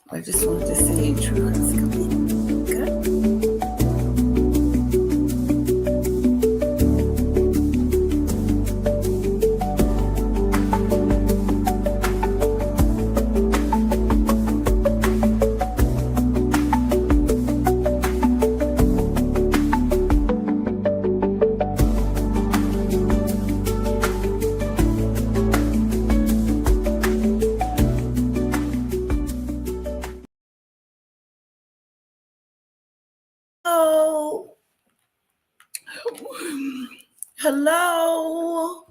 I just wanted to say true is coming. Good. Hello. Hello.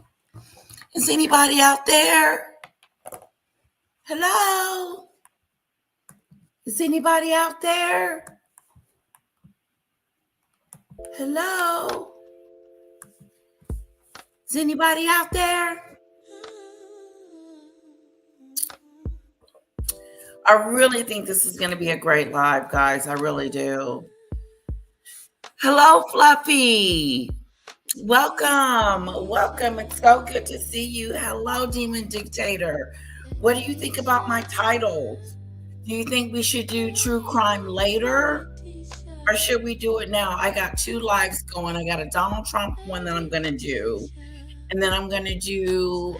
Is anybody out there? Hello. Is anybody out there? Hello. Is anybody out there? I really think this is going to be a great live, guys. I really do. Hello, Fluffy. Welcome. Welcome. It's so good to see you. Hello, Demon Dictator. What do you think about my titles? Do you think we should do true crime later? Or should we do it now? I got 2 lives going. I got a Donald Trump one that I'm going to do. And then I'm going to do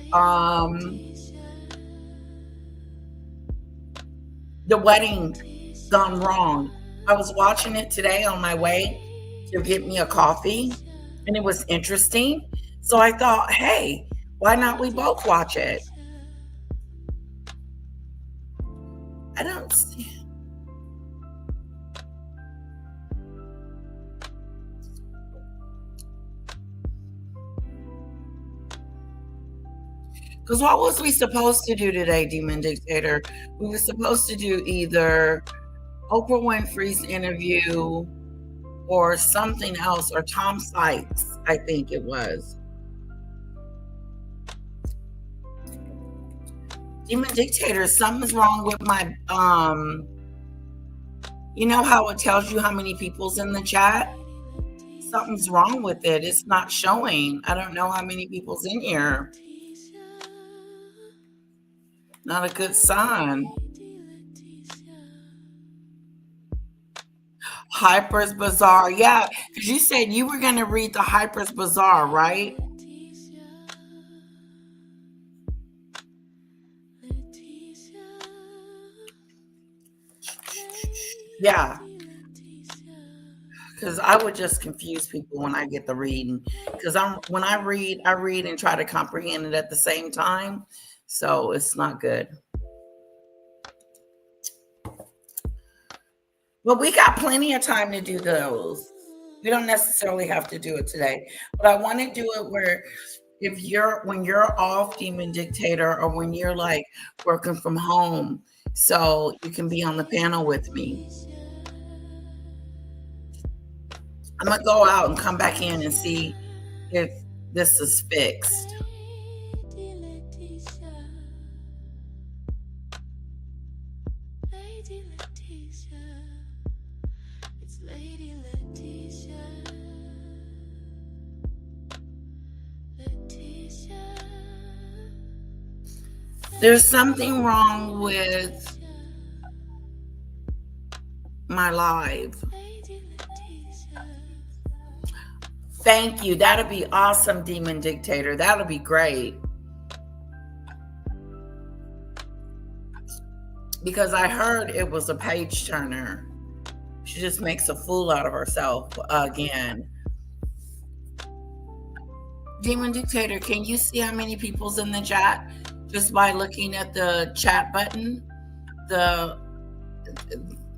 the wedding gone wrong. I was watching it today on my way to get me a coffee, and it was interesting. So I thought, hey, why not we both watch it? I don't see. Because what was we supposed to do today, Demon Dictator? We were supposed to do either Oprah Winfrey's interview or something else, or Tom Sykes, I think it was. Demon Dictator, something's wrong with my you know how it tells you how many people's in the chat? Something's wrong with it. It's not showing. I don't know how many people's in here. Not a good sign. Hyper's Bazaar. Yeah, because you said you were going to read the Hyper's Bazaar, right? Yeah. Because I would just confuse people when I get the reading. Because when I read and try to comprehend it at the same time. So it's not good. Well, we got plenty of time to do those. We don't necessarily have to do it today. But I want to do it where when you're off, Demon Dictator, or when you're like working from home, so you can be on the panel with me. I'm gonna go out and come back in and see if this is fixed. There's something wrong with my live. Thank you. That'll be awesome, Demon Dictator. That'll be great. Because I heard it was a page turner. She just makes a fool out of herself again. Demon Dictator, can you see how many people's in the chat just by looking at the chat button?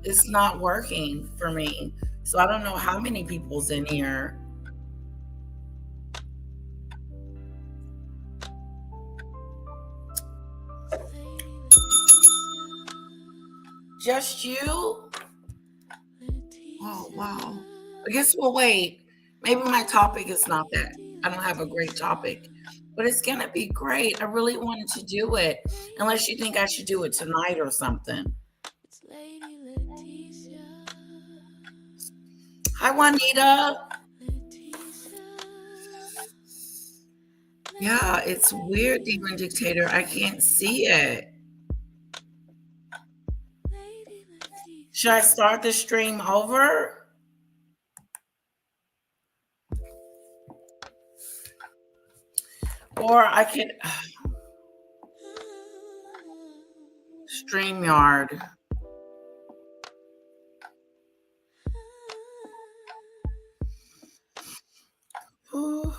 It's not working for me. So I don't know how many people's in here. Just you? Oh, wow. I guess we'll wait. Maybe my topic is not that. I don't have a great topic, but it's going to be great. I really wanted to do it, unless you think I should do it tonight or something. Hi, Juanita. Yeah, it's weird, Demon Dictator. I can't see it. Should I start the stream over? Or I could StreamYard. Ooh.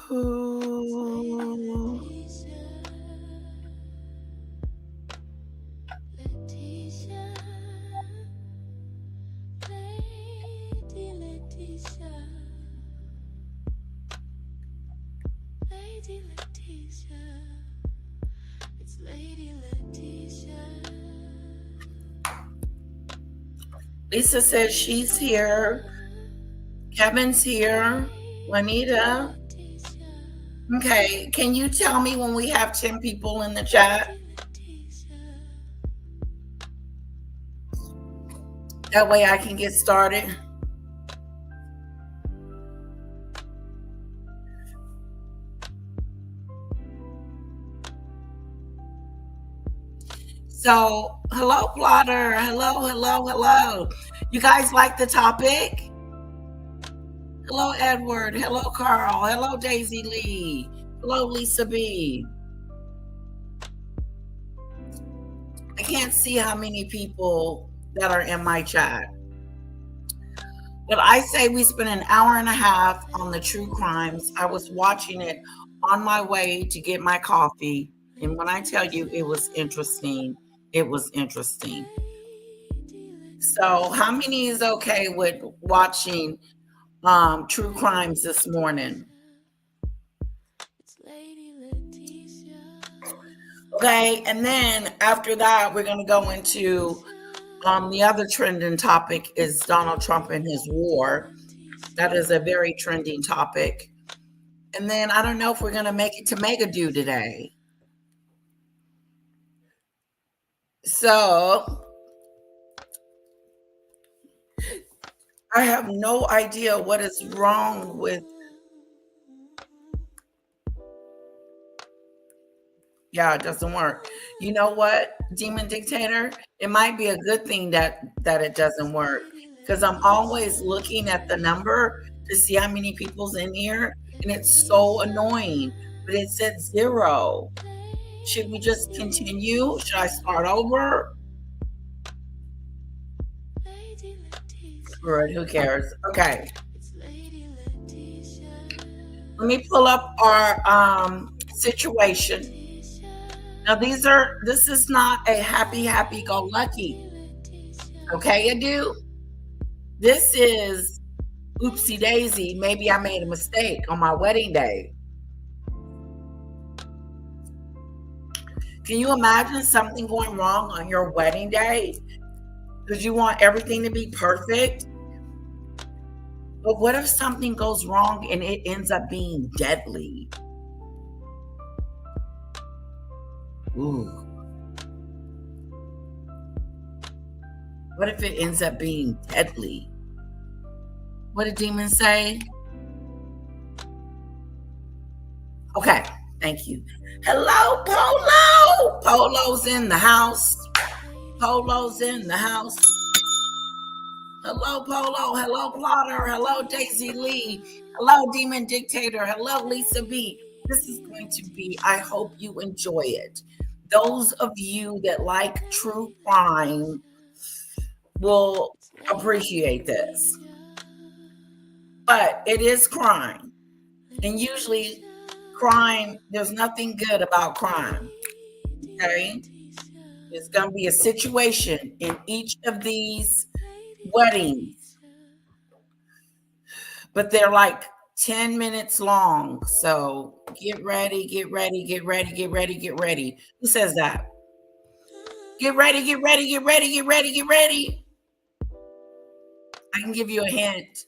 Lisa says she's here. Kevin's here. Juanita. Okay, can you tell me when we have 10 people in the chat? That way I can get started. So, hello, Plotter. Hello. You guys like the topic? Hello, Edward. Hello, Carl. Hello, Daisy Lee. Hello, Lisa B. I can't see how many people that are in my chat. But I say we spent an hour and a half on the true crimes. I was watching it on my way to get my coffee. And when I tell you it was interesting, it was interesting. So how many is okay with watching true crimes this morning? Okay, and then after that, we're going to go into the other trending topic is Donald Trump and his war. That is a very trending topic. And then I don't know if we're going to make it to Megadu today. So I have no idea what is wrong with. Yeah, it doesn't work. You know what, Demon Dictator? It might be a good thing that it doesn't work, because I'm always looking at the number to see how many people's in here, and it's so annoying. But it said 0. Should we just continue? Should I start over? Good, who cares? Okay. Let me pull up our situation. Now this is not a happy-go-lucky. Okay, Adu? This is oopsie daisy. Maybe I made a mistake on my wedding day. Can you imagine something going wrong on your wedding day? Because you want everything to be perfect. But what if something goes wrong and it ends up being deadly? Ooh. What if it ends up being deadly? What did Demon say? Okay, thank you. Hello, Polo. Polo's in the house. Polo's in the house. Hello, Polo. Hello, Plotter. Hello, Daisy Lee. Hello, Demon Dictator. Hello, Lisa B. This is going to be, I hope you enjoy it. Those of you that like true crime will appreciate this. But it is crime. And usually crime, there's nothing good about crime. Okay? There's going to be a situation in each of these weddings. But they're like 10 minutes long. So get ready. Who says that? Get ready. I can give you a hint.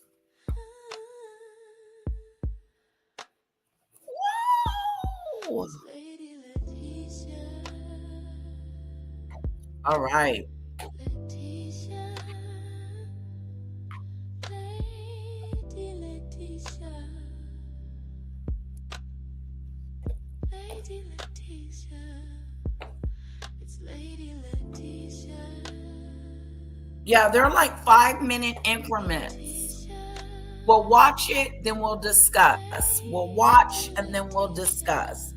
Whoa. All right. Yeah, they're like 5-minute increments. We'll watch it, then we'll discuss. We'll watch and then we'll discuss.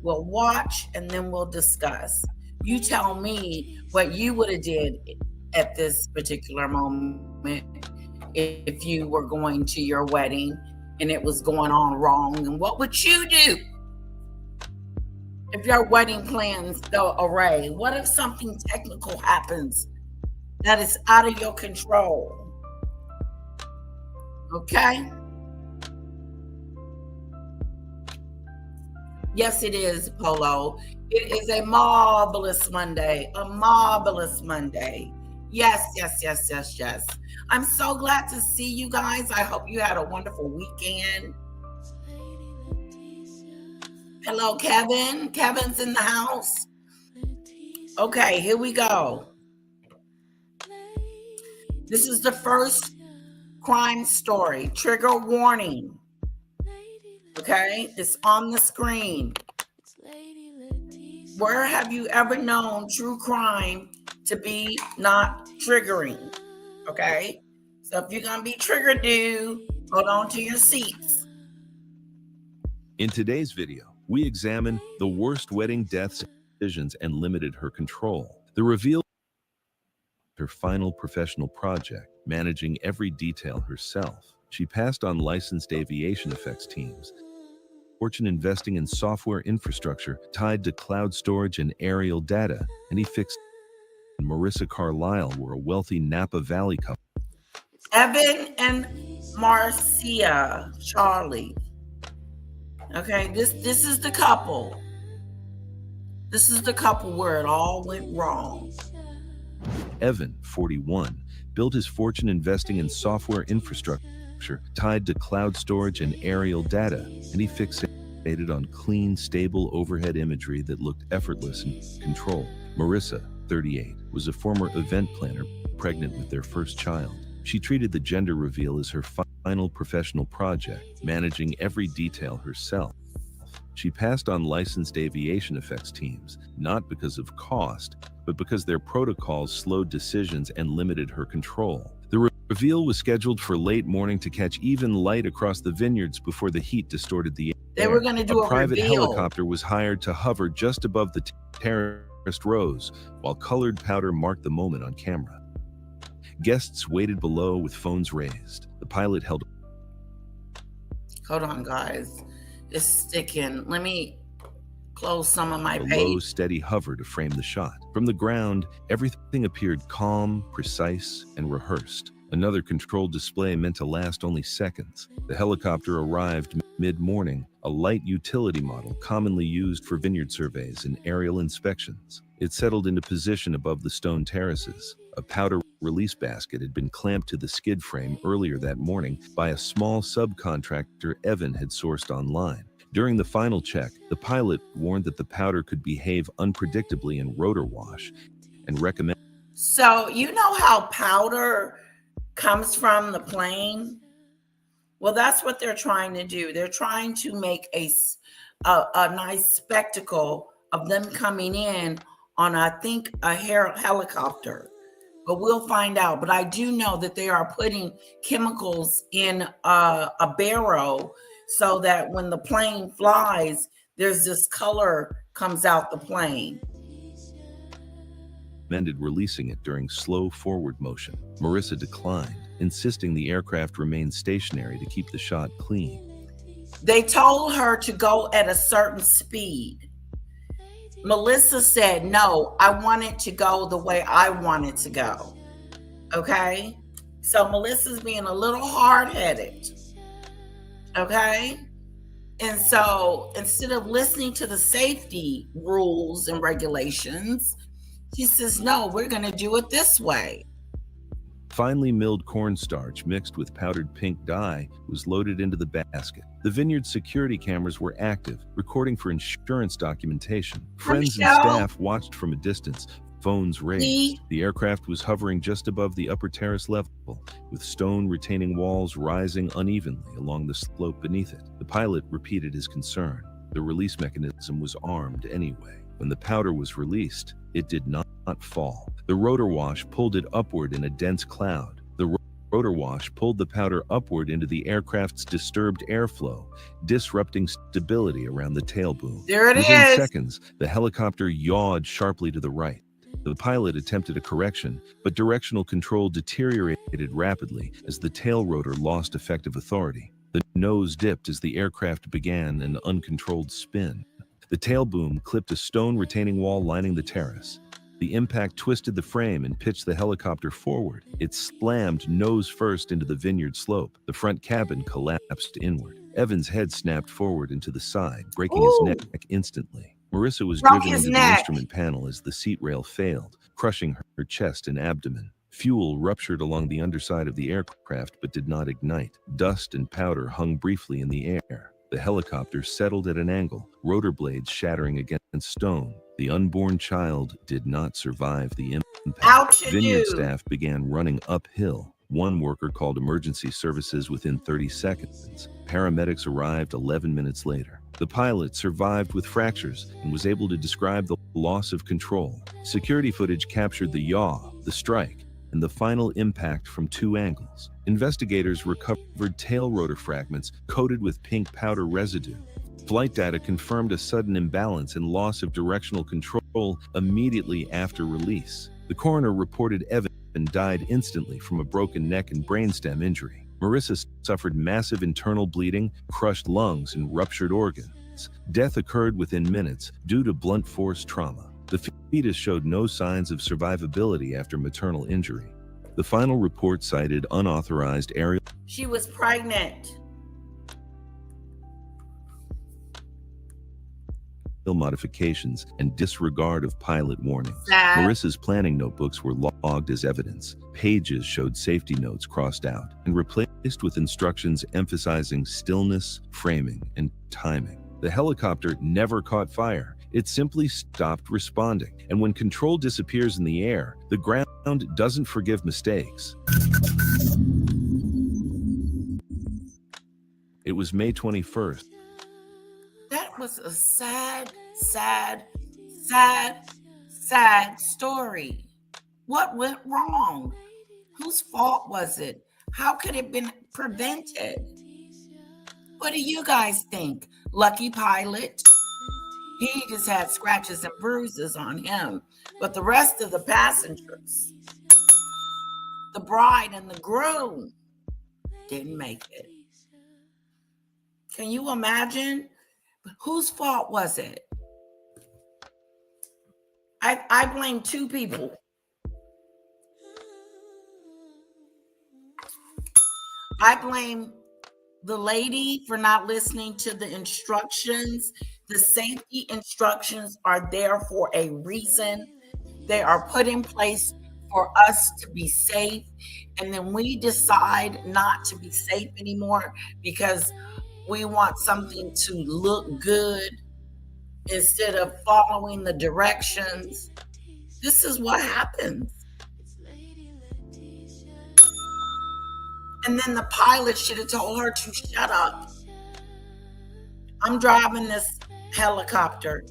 We'll watch and then we'll discuss. You tell me what you would have did at this particular moment if you were going to your wedding and it was going on wrong, and what would you do if your wedding plans go awry? What if something technical happens that is out of your control? Okay? Yes, it is, Polo. It is a marvelous Monday. A marvelous Monday. Yes, yes, yes, yes, yes. I'm so glad to see you guys. I hope you had a wonderful weekend. Hello, Kevin. Kevin's in the house. Okay, here we go. This is the first crime story. Trigger warning. Okay, it's on the screen. Where have you ever known true crime to be not triggering? Okay, so if you're gonna be triggered, hold on to your seats. In today's video, we examine the worst wedding deaths decisions and limited her control. The reveal her final professional project, managing every detail herself. She passed on licensed aviation effects teams, fortune investing in software infrastructure tied to cloud storage and aerial data, and he fixed. Marissa Carlisle were a wealthy Napa Valley couple. Evan and Marcia Charlie. Okay, this is the couple. This is the couple where it all went wrong. Evan, 41, built his fortune investing in software infrastructure tied to cloud storage and aerial data, and he fixated on clean, stable overhead imagery that looked effortless and controlled. Marissa, 38, was a former event planner, pregnant with their first child. She treated the gender reveal as her final professional project, managing every detail herself. She passed on licensed aviation effects teams, not because of cost, but because their protocols slowed decisions and limited her control. The reveal was scheduled for late morning to catch even light across the vineyards before the heat distorted the air. They were going to do a private reveal. Helicopter was hired to hover just above the terraced rows, while colored powder marked the moment on camera. Guests waited below with phones raised. The pilot held. Hold on, guys. It's sticking. Let me close some of my a page. low, steady hover to frame the shot. From the ground, everything appeared calm, precise, and rehearsed. Another controlled display meant to last only seconds. The helicopter arrived mid-morning, a light utility model commonly used for vineyard surveys and aerial inspections. It settled into position above the stone terraces. A powder release basket had been clamped to the skid frame earlier that morning by a small subcontractor Evan had sourced online. During the final check, the pilot warned that the powder could behave unpredictably in rotor wash and recommended. So you know how powder comes from the plane? Well, that's what they're trying to do. They're trying to make a nice spectacle of them coming in on, I think, a helicopter. But we'll find out. But I do know that they are putting chemicals in a barrel so that when the plane flies, there's this color comes out the plane. Recommended releasing it during slow forward motion. Marissa declined, insisting the aircraft remain stationary to keep the shot clean. They told her to go at a certain speed. Melissa said, no, I want it to go the way I want it to go. Okay? So Melissa's being a little hard-headed. Okay? And so instead of listening to the safety rules and regulations, she says, no, we're going to do it this way. Finely milled cornstarch mixed with powdered pink dye was loaded into the basket. The vineyard security cameras were active, recording for insurance documentation. Friends and staff watched from a distance, phones raised. The aircraft was hovering just above the upper terrace level, with stone retaining walls rising unevenly along the slope beneath it. The pilot repeated his concern. The release mechanism was armed anyway. When the powder was released, it did not fall. The rotor wash pulled it upward in a dense cloud. The rotor wash pulled the powder upward into the aircraft's disturbed airflow, disrupting stability around the tail boom. There it Within is. seconds, the helicopter yawed sharply to the right. The pilot attempted a correction, but directional control deteriorated rapidly as the tail rotor lost effective authority. The nose dipped as the aircraft began an uncontrolled spin. The tail boom clipped a stone retaining wall lining the terrace. The impact twisted the frame and pitched the helicopter forward. It slammed nose first into the vineyard slope. The front cabin collapsed inward. Evan's head snapped forward and to the side, breaking his neck instantly. Marissa was Broke driven his into the neck. instrument panel as the seat rail failed, crushing her chest and abdomen. Fuel ruptured along the underside of the aircraft but did not ignite. Dust and powder hung briefly in the air. The helicopter settled at an angle, rotor blades shattering against stone. The unborn child did not survive the impact. Ouch, Vineyard dude. staff began running uphill. One worker called emergency services within 30 seconds. Paramedics arrived 11 minutes later. The pilot survived with fractures and was able to describe the loss of control. Security footage captured the yaw, the strike, and the final impact from two angles. Investigators recovered tail rotor fragments coated with pink powder residue. Flight data confirmed a sudden imbalance and loss of directional control immediately after release. The coroner reported Evan died instantly from a broken neck and brainstem injury. Marissa suffered massive internal bleeding, crushed lungs, and ruptured organs. Death occurred within minutes due to blunt force trauma. The fetus showed no signs of survivability after maternal injury. The final report cited unauthorized aerial She was pregnant. modifications and disregard of pilot warnings. Sad. Marissa's planning notebooks were logged as evidence. Pages showed safety notes crossed out and replaced with instructions emphasizing stillness, framing, and timing. The helicopter never caught fire. It simply stopped responding. And when control disappears in the air, the ground doesn't forgive mistakes. It was May 21st. That was a sad, sad, sad, sad story. What went wrong? Whose fault was it? How could it have been prevented? What do you guys think? Lucky pilot? He just had scratches and bruises on him. But the rest of the passengers, the bride and the groom, didn't make it. Can you imagine? Whose fault was it? I blame two people. I blame the lady for not listening to the instructions. The safety instructions are there for a reason. They are put in place for us to be safe. And then we decide not to be safe anymore because we want something to look good instead of following the directions. This is what happens. And then the pilot should have told her to shut up. I'm driving this helicopter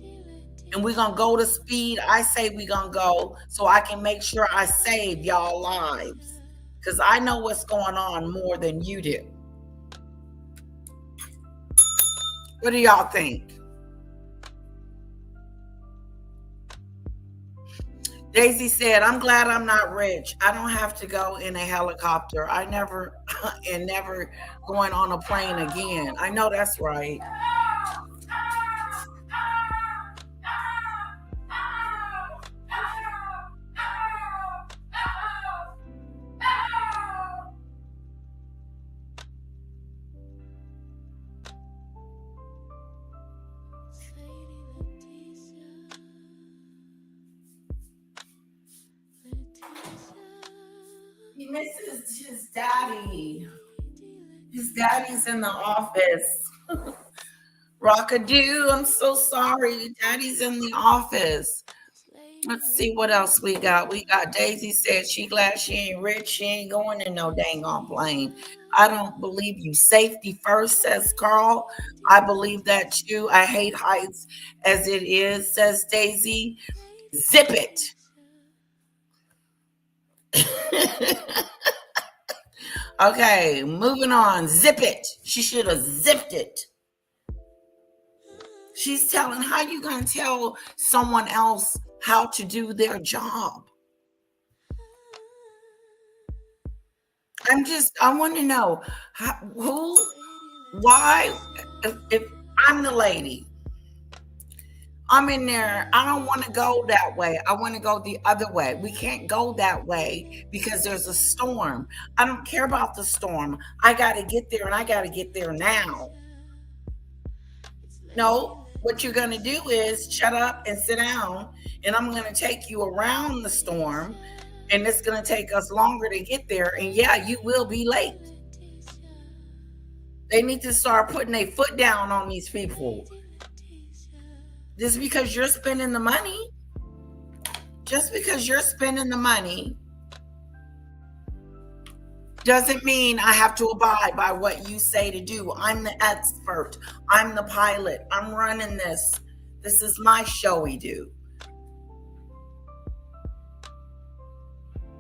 and we're going to go to speed. I say we're going to go so I can make sure I save y'all lives because I know what's going on more than you do. What do y'all think? Daisy said, I'm glad I'm not rich. I don't have to go in a helicopter. I never going on a plane again. I know that's right. He misses his daddy. His daddy's in the office. Rockadoo, I'm so sorry. Daddy's in the office. Let's see what else we got. We got Daisy said she glad she ain't rich. She ain't going in no dang on plane. I don't believe you. Safety first, says Carl. I believe that too. I hate heights as it is, says Daisy. Zip it. Okay, moving on. Zip it. She should have zipped it. She's telling, how you going to tell someone else how to do their job? I want to know why, if I'm the lady, I'm in there, I don't want to go that way. I want to go the other way. We can't go that way because there's a storm. I don't care about the storm. I got to get there, and I got to get there now. No, what you're going to do is shut up and sit down, and I'm going to take you around the storm, and it's going to take us longer to get there. And yeah, you will be late. They need to start putting their foot down on these people. Just because you're spending the money, doesn't mean I have to abide by what you say to do. I'm the expert. I'm the pilot. I'm running this. This is my showy do.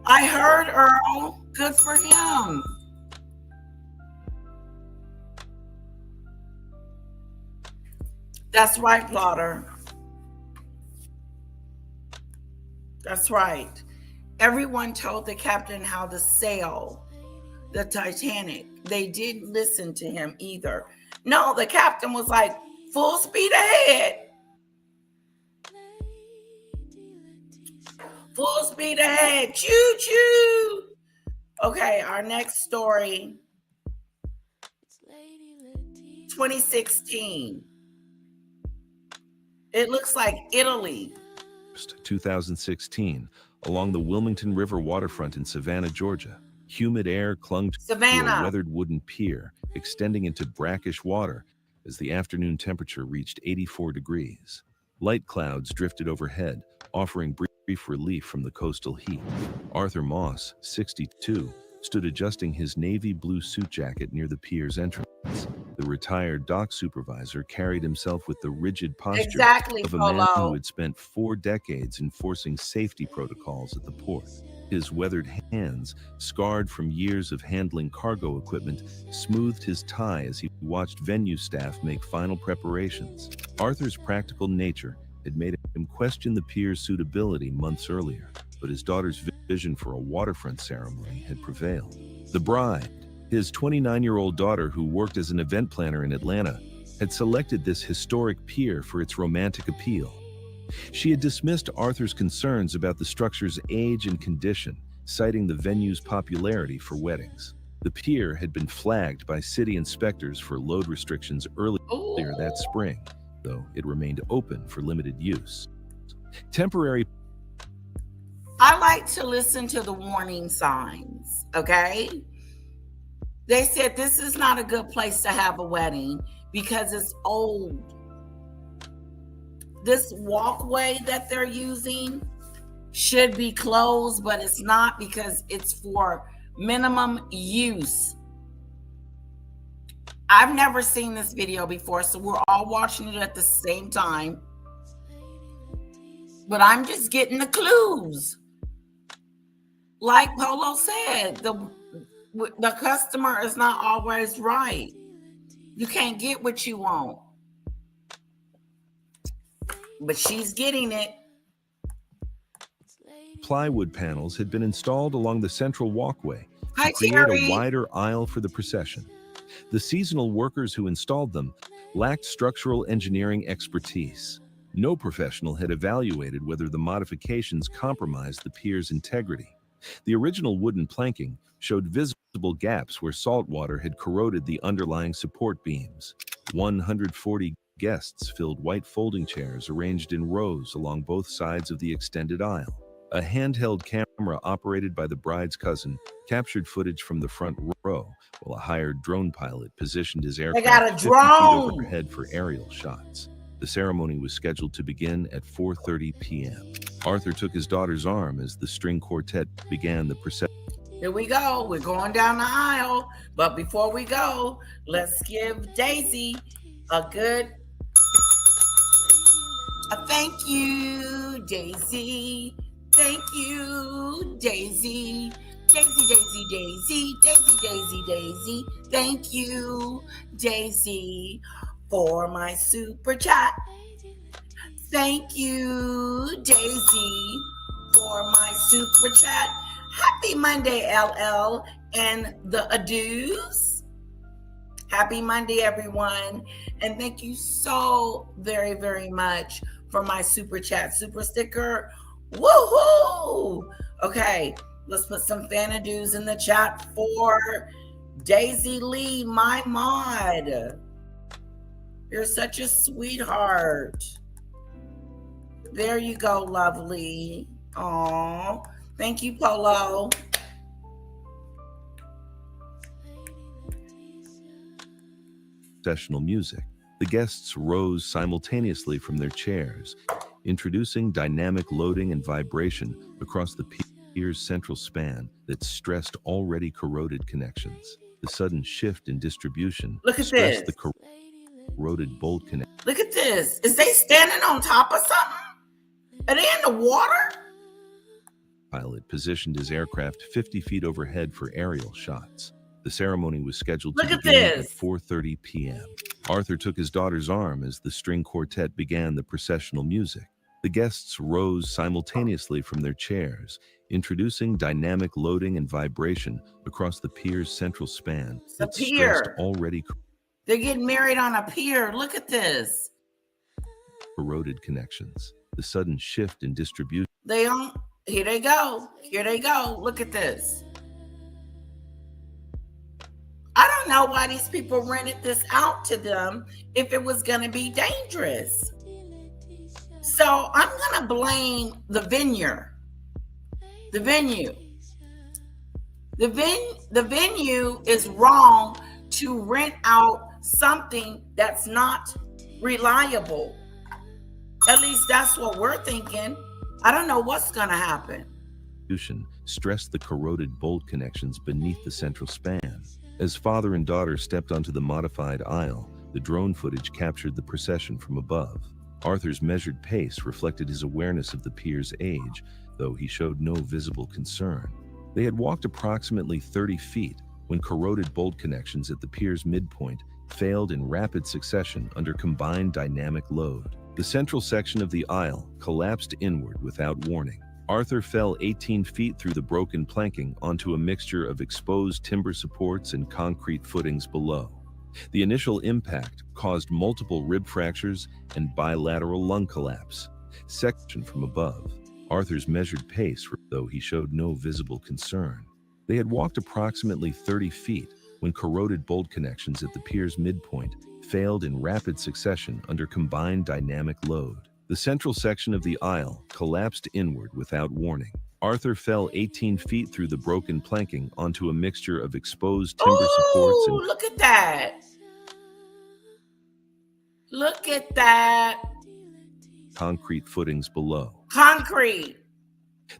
I heard Earl. Good for him. That's right, Plotter. That's right. Everyone told the captain how to sail the Titanic. They didn't listen to him either. No, the captain was like, full speed ahead. Full speed ahead. Choo choo. Okay, our next story. 2016. It looks like Italy. 2016, along the Wilmington River waterfront in Savannah, Georgia. Humid air clung to a weathered wooden pier, extending into brackish water as the afternoon temperature reached 84 degrees. Light clouds drifted overhead, offering brief relief from the coastal heat. Arthur Moss, 62, stood adjusting his navy blue suit jacket near the pier's entrance. The retired dock supervisor carried himself with the rigid posture of a man who had spent 4 decades enforcing safety protocols at the port. His weathered hands, scarred from years of handling cargo equipment, smoothed his tie as he watched venue staff make final preparations. Arthur's practical nature had made him question the pier's suitability months earlier, but his daughter's vision for a waterfront ceremony had prevailed. The bride, his 29-year-old daughter who worked as an event planner in Atlanta, had selected this historic pier for its romantic appeal. She had dismissed Arthur's concerns about the structure's age and condition, citing the venue's popularity for weddings. The pier had been flagged by city inspectors for load restrictions earlier that spring, though it remained open for limited use. I like to listen to the warning signs, okay? They said this is not a good place to have a wedding because it's old. This walkway that they're using should be closed, but it's not because it's for minimum use. I've never seen this video before, so we're all watching it at the same time. But I'm just getting the clues. Like Polo said, the customer is not always right. You can't get what you want. But she's getting it. Plywood panels had been installed along the central walkway to create a wider aisle for the procession. The seasonal workers who installed them lacked structural engineering expertise. No professional had evaluated whether the modifications compromised the pier's integrity. The original wooden planking showed visible gaps where salt water had corroded the underlying support beams. 140 guests filled white folding chairs arranged in rows along both sides of the extended aisle. A handheld camera operated by the bride's cousin captured footage from the front row, while a hired drone pilot positioned his aircraft 50 feet overhead for aerial shots. The ceremony was scheduled to begin at 4:30 p.m. Arthur took his daughter's arm as the string quartet began the procession. Here we go. We're going down the aisle. But before we go, let's give Daisy a thank you, Daisy. Thank you, Daisy. Daisy, Daisy, Daisy, Daisy, Daisy, Daisy. Thank you, Daisy, for my super chat. Thank you, Daisy, for my super chat. Happy Monday, LL and the Adoos. Happy Monday, everyone. And thank you so very, very much for my super chat, super sticker. Woohoo! Okay, let's put some Fanadoos in the chat for Daisy Lee, my mod. You're such a sweetheart. There you go, lovely. Aw, thank you, Polo. Sessional music. The guests rose simultaneously from their chairs, introducing dynamic loading and vibration across the pier's central span that stressed already corroded connections. The sudden shift in distribution stressed the corroded bolt connection. Look at this. Is they standing on top of something? Are they in the water? Pilot positioned his aircraft 50 feet overhead for aerial shots. The ceremony was scheduled to begin at 4:30 p.m. Arthur took his daughter's arm as the string quartet began the processional music. The guests rose simultaneously from their chairs, introducing dynamic loading and vibration across the pier's central span that stressed already. They're getting married on a pier. Look at this. Corroded connections. The sudden shift in distribution. Here they go. Here they go. Look at this. I don't know why these people rented this out to them if it was going to be dangerous. So I'm going to blame the venue. The venue is wrong to rent out something that's not reliable. At least that's what we're thinking. I don't know what's going to happen. Stressed the corroded bolt connections beneath the central span. As father and daughter stepped onto the modified aisle, the drone footage captured the procession from above. Arthur's measured pace reflected his awareness of the pier's age, though he showed no visible concern. They had walked approximately 30 feet when corroded bolt connections at the pier's midpoint failed in rapid succession under combined dynamic load. The central section of the aisle collapsed inward without warning. Arthur fell 18 feet through the broken planking onto a mixture of exposed timber supports and concrete footings below. The initial impact caused multiple rib fractures and bilateral lung collapse. Section from above. Arthur's measured pace, though he showed no visible concern. They had walked approximately 30 feet when corroded bolt connections at the pier's midpoint failed in rapid succession under combined dynamic load. The central section of the aisle collapsed inward without warning. Arthur fell 18 feet through the broken planking onto a mixture of exposed timber supports and... Look at that. Look at that. Concrete footings below. Concrete.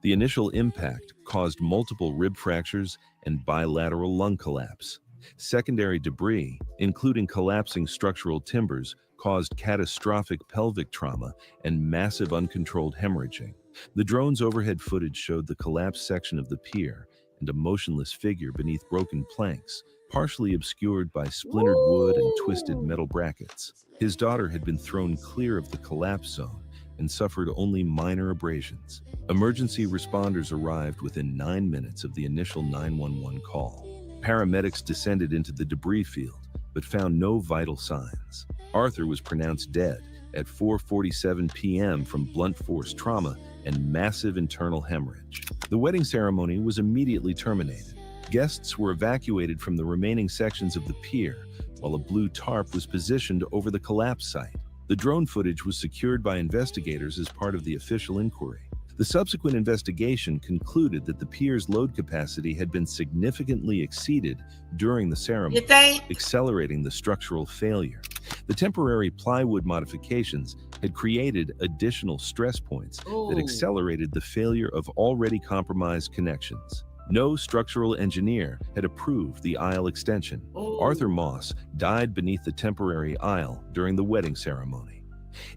The initial impact caused multiple rib fractures and bilateral lung collapse. Secondary debris, including collapsing structural timbers, caused catastrophic pelvic trauma and massive uncontrolled hemorrhaging. The drone's overhead footage showed the collapsed section of the pier and a motionless figure beneath broken planks, partially obscured by splintered wood and twisted metal brackets. His daughter had been thrown clear of the collapse zone and suffered only minor abrasions. Emergency responders arrived within 9 minutes of the initial 911 call. Paramedics descended into the debris field, but found no vital signs. Arthur was pronounced dead at 4:47 p.m. from blunt force trauma and massive internal hemorrhage. The wedding ceremony was immediately terminated. Guests were evacuated from the remaining sections of the pier, while a blue tarp was positioned over the collapse site. The drone footage was secured by investigators as part of the official inquiry. The subsequent investigation concluded that the pier's load capacity had been significantly exceeded during the ceremony, accelerating the structural failure. The temporary plywood modifications had created additional stress points that accelerated the failure of already compromised connections. No structural engineer had approved the aisle extension. Arthur Moss died beneath the temporary aisle during the wedding ceremony.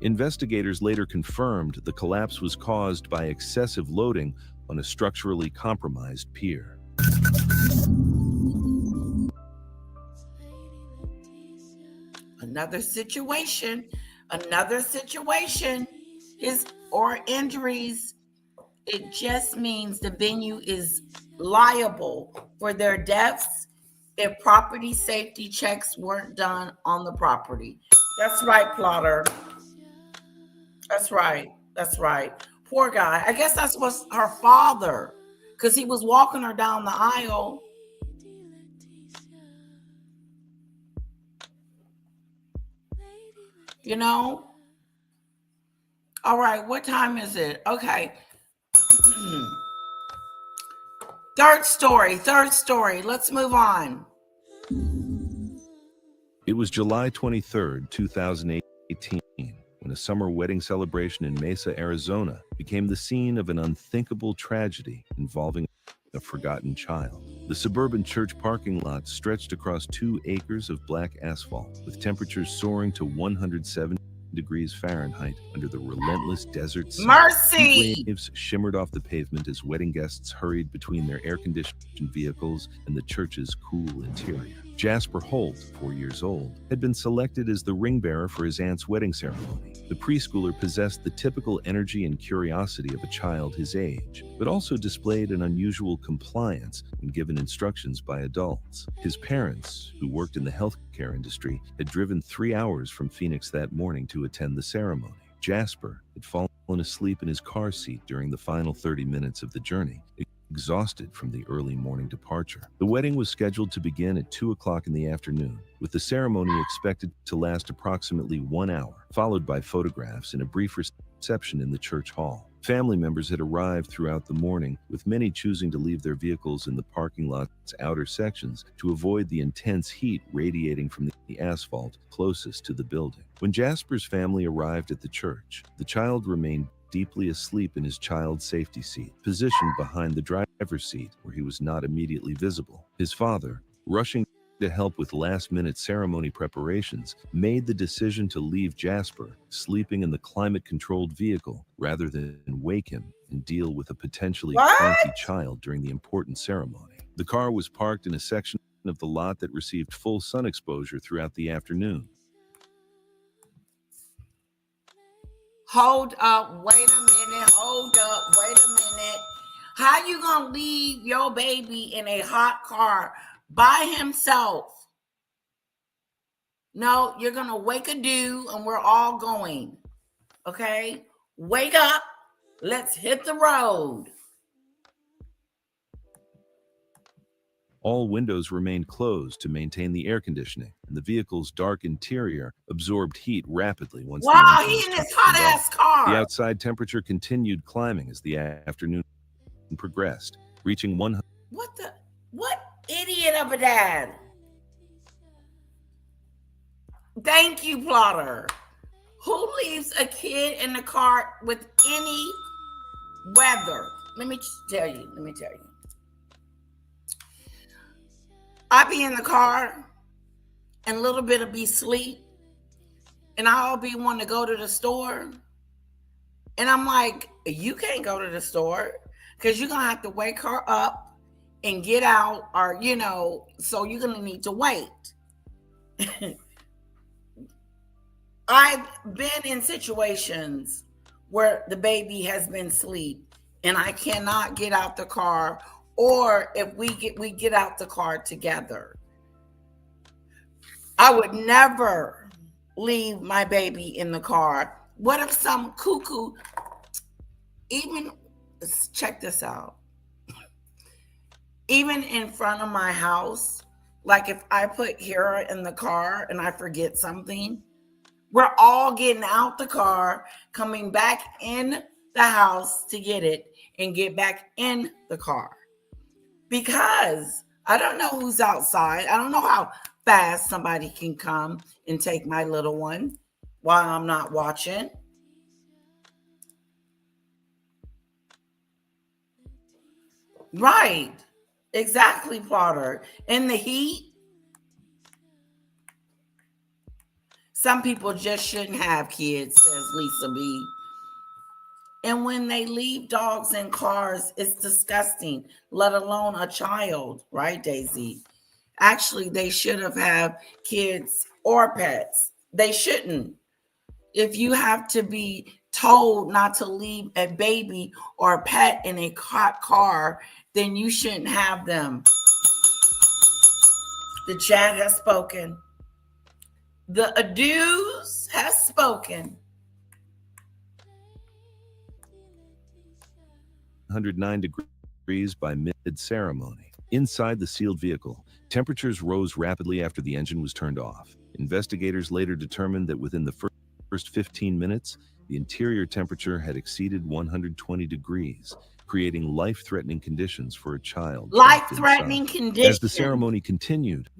Investigators later confirmed the collapse was caused by excessive loading on a structurally compromised pier. Another situation, his or injuries. It just means the venue is liable for their deaths if property safety checks weren't done on the property. That's right, Plotter. That's right. That's right. Poor guy. I guess that's was her father, because he was walking her down the aisle. You know? All right, what time is it? Okay. Third story. Let's move on. It was July 23rd, 2018, when a summer wedding celebration in Mesa, Arizona became the scene of an unthinkable tragedy involving a forgotten child. The suburban church parking lot stretched across 2 acres of black asphalt, with temperatures soaring to 107 degrees Fahrenheit under the relentless desert sun. Mercy! Heat waves shimmered off the pavement as wedding guests hurried between their air-conditioned vehicles and the church's cool interior. Jasper Holt, 4 years old, had been selected as the ring bearer for his aunt's wedding ceremony. The preschooler possessed the typical energy and curiosity of a child his age, but also displayed an unusual compliance when given instructions by adults. His parents, who worked in the healthcare industry, had driven 3 hours from Phoenix that morning to attend the ceremony. Jasper had fallen asleep in his car seat during the final 30 minutes of the journey, exhausted from the early morning departure. The wedding was scheduled to begin at 2 o'clock in the afternoon, with the ceremony expected to last approximately 1 hour, followed by photographs and a brief reception in the church hall. Family members had arrived throughout the morning, with many choosing to leave their vehicles in the parking lot's outer sections to avoid the intense heat radiating from the asphalt closest to the building. When Jasper's family arrived at the church, the child remained deeply asleep in his child's safety seat, positioned behind the driver's seat where he was not immediately visible. His father, rushing to help with last-minute ceremony preparations, made the decision to leave Jasper sleeping in the climate-controlled vehicle rather than wake him and deal with a potentially cranky child during the important ceremony. The car was parked in a section of the lot that received full sun exposure throughout the afternoon. Hold up, wait a minute, How you gonna leave your baby in a hot car by himself? No, you're gonna wake a dude and we're all going. Okay? Wake up. Let's hit the road. All windows remained closed to maintain the air conditioning, and the vehicle's dark interior absorbed heat rapidly once the He in his hot-ass car. The outside temperature continued climbing as the afternoon progressed, reaching 100. What idiot of a dad? Thank you, Plotter. Who leaves a kid in the car with any weather? Let me tell you. I be in the car and a little bit of be sleep, and I'll be wanting to go to the store, and I'm like, you can't go to the store because you're gonna have to wake her up and get out, or so you're gonna need to wait. I've been in situations where the baby has been asleep and I cannot get out the car, or if we get out the car together. I would never leave my baby in the car. What if some cuckoo, check this out, even in front of my house, like if I put Hera in the car and I forget something, we're all getting out the car, coming back in the house to get it and get back in the car. Because I don't know who's outside. I don't know how fast somebody can come and take my little one while I'm not watching. Right. Exactly, Plotter. In the heat. Some people just shouldn't have kids, says Lisa B. And when they leave dogs in cars, it's disgusting, let alone a child, right, Daisy? Actually, they should have kids or pets. They shouldn't. If you have to be told not to leave a baby or a pet in a hot car, then you shouldn't have them. The chat has spoken. The adieus has spoken. 109 degrees by mid-ceremony. Inside the sealed vehicle, temperatures rose rapidly after the engine was turned off. Investigators later determined that within the first 15 minutes, the interior temperature had exceeded 120 degrees, creating life-threatening conditions for a child. Life-threatening conditions. As the ceremony continued,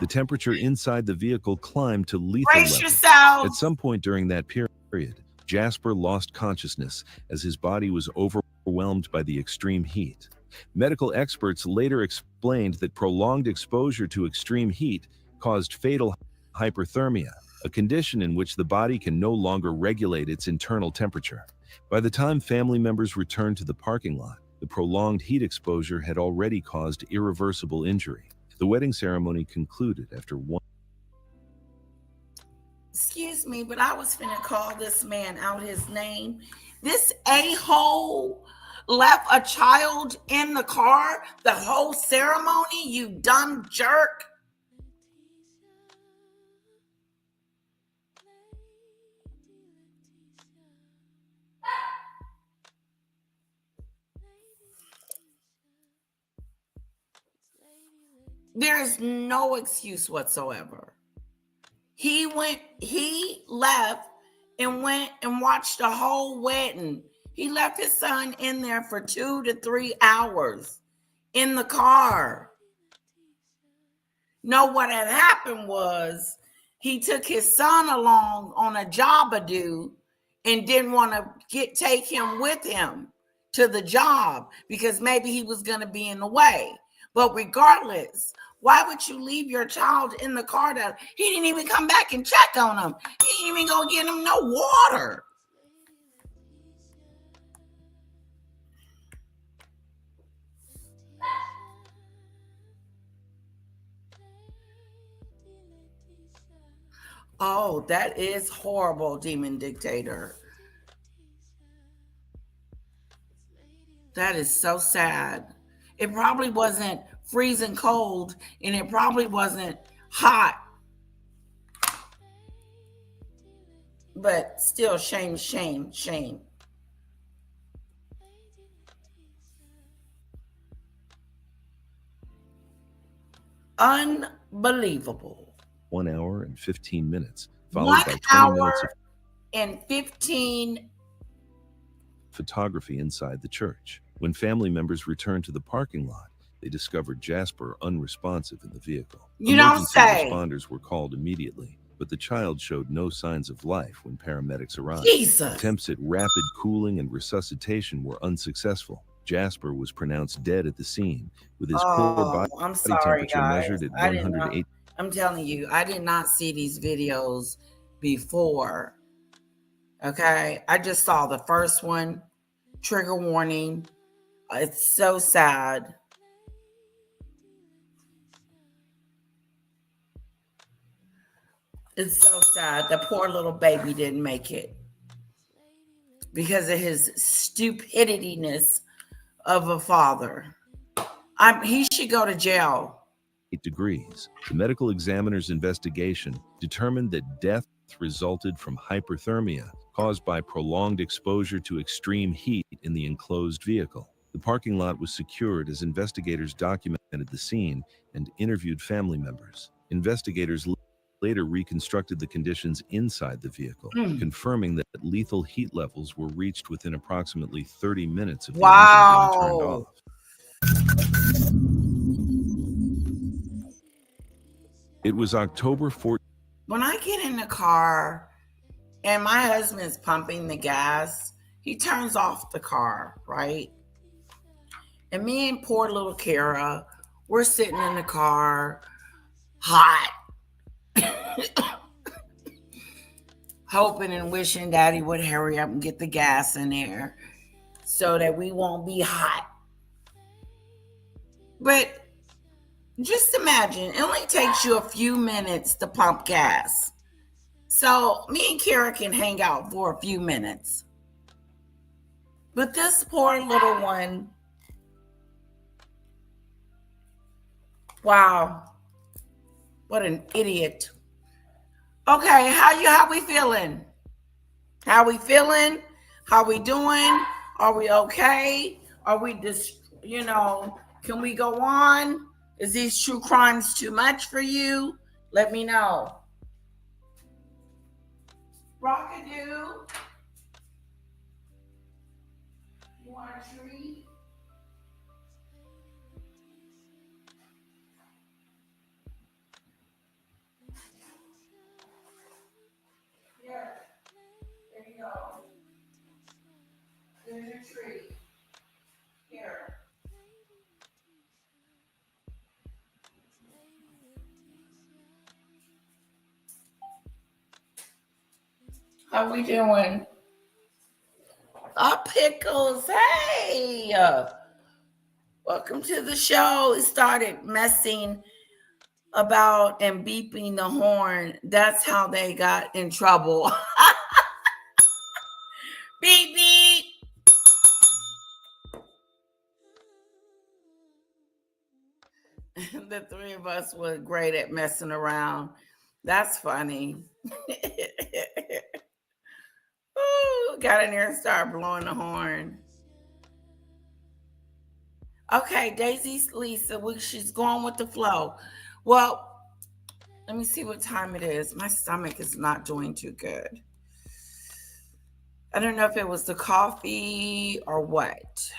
the temperature inside the vehicle climbed to lethal Brace levels. yourself. At some point during that period, Jasper lost consciousness as his body was overwhelmed by the extreme heat. Medical experts later explained that prolonged exposure to extreme heat caused fatal hyperthermia, a condition in which the body can no longer regulate its internal temperature. By the time family members returned to the parking lot, the prolonged heat exposure had already caused irreversible injury. The wedding ceremony concluded after one. Excuse me, but I was finna call this man out his name. This a-hole left a child in the car the whole ceremony, you dumb jerk. There is no excuse whatsoever. He left and went and watched the whole wedding. He left his son in there for 2 to 3 hours in the car. No, what had happened was he took his son along on a job ado and didn't want to take him with him to the job because maybe he was going to be in the way. But regardless, why would you leave your child in the car? He didn't even come back and check on him. He didn't even go get him no water. Oh, that is horrible, Demon Dictator. That is so sad. It probably wasn't freezing cold, and it probably wasn't hot. But still, shame, shame, shame. Unbelievable. 1 hour and 15 minutes, followed by 20 minutes of and 15 photography inside the church. When family members returned to the parking lot, they discovered Jasper unresponsive in the vehicle. You don't Emergency say. Responders were called immediately, but the child showed no signs of life when paramedics arrived. Jesus. Attempts at rapid cooling and resuscitation were unsuccessful. Jasper was pronounced dead at the scene, with his core body temperature measured at 108. I'm telling you, I did not see these videos before. Okay, I just saw the first one. Trigger warning. It's so sad. It's so sad. The poor little baby didn't make it because of his stupidityness of a father. He should go to jail. 8 degrees. The medical examiner's investigation determined that death resulted from hyperthermia caused by prolonged exposure to extreme heat in the enclosed vehicle. The parking lot was secured as investigators documented the scene and interviewed family members. Investigators later reconstructed the conditions inside the vehicle, confirming that lethal heat levels were reached within approximately 30 minutes of the engine being turned off. It was October 14th. When I get in the car and my husband's pumping the gas, he turns off the car, right? And me and poor little Kara, we're sitting in the car, hot. hoping and wishing Daddy would hurry up and get the gas in there so that we won't be hot. But just imagine, it only takes you a few minutes to pump gas. So me and Kara can hang out for a few minutes. But this poor little one, wow, what an idiot. Okay, how we feeling? How we feeling? How we doing? Are we okay? Are we just, can we go on? Is these true crimes too much for you? Let me know. Rockadoo. You want a treat? Here. There you go. There's your treat. Here. How we doing? Pickles, hey! Welcome to the show. It started messing about and beeping the horn. That's how they got in trouble. Beep, beep. The three of us were great at messing around. That's funny. Ooh, got in there and started blowing the horn. Okay, Daisy Lisa, she's going with the flow. Well, let me see what time it is. My stomach is not doing too good. I don't know if it was the coffee or what.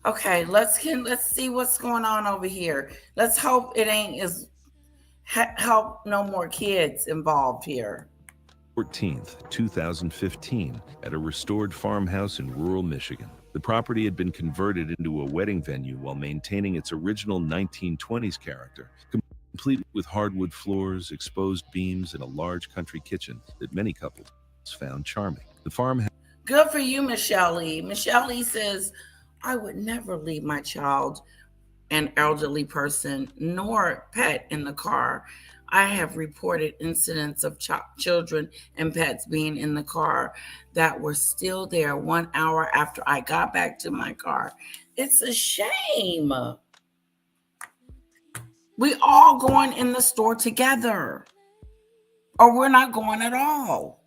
Okay, let's see what's going on over here. Let's hope it ain't help no more kids involved here. 14th, 2015, at a restored farmhouse in rural Michigan. The property had been converted into a wedding venue while maintaining its original 1920s character, complete with hardwood floors, exposed beams, and a large country kitchen that many couples found charming. The farmhouse. Good for you, Michelle Lee. Michelle Lee says, I would never leave my child, an elderly person, nor pet in the car. I have reported incidents of children and pets being in the car that were still there 1 hour after I got back to my car. It's a shame. We all going in the store together, or we're not going at all.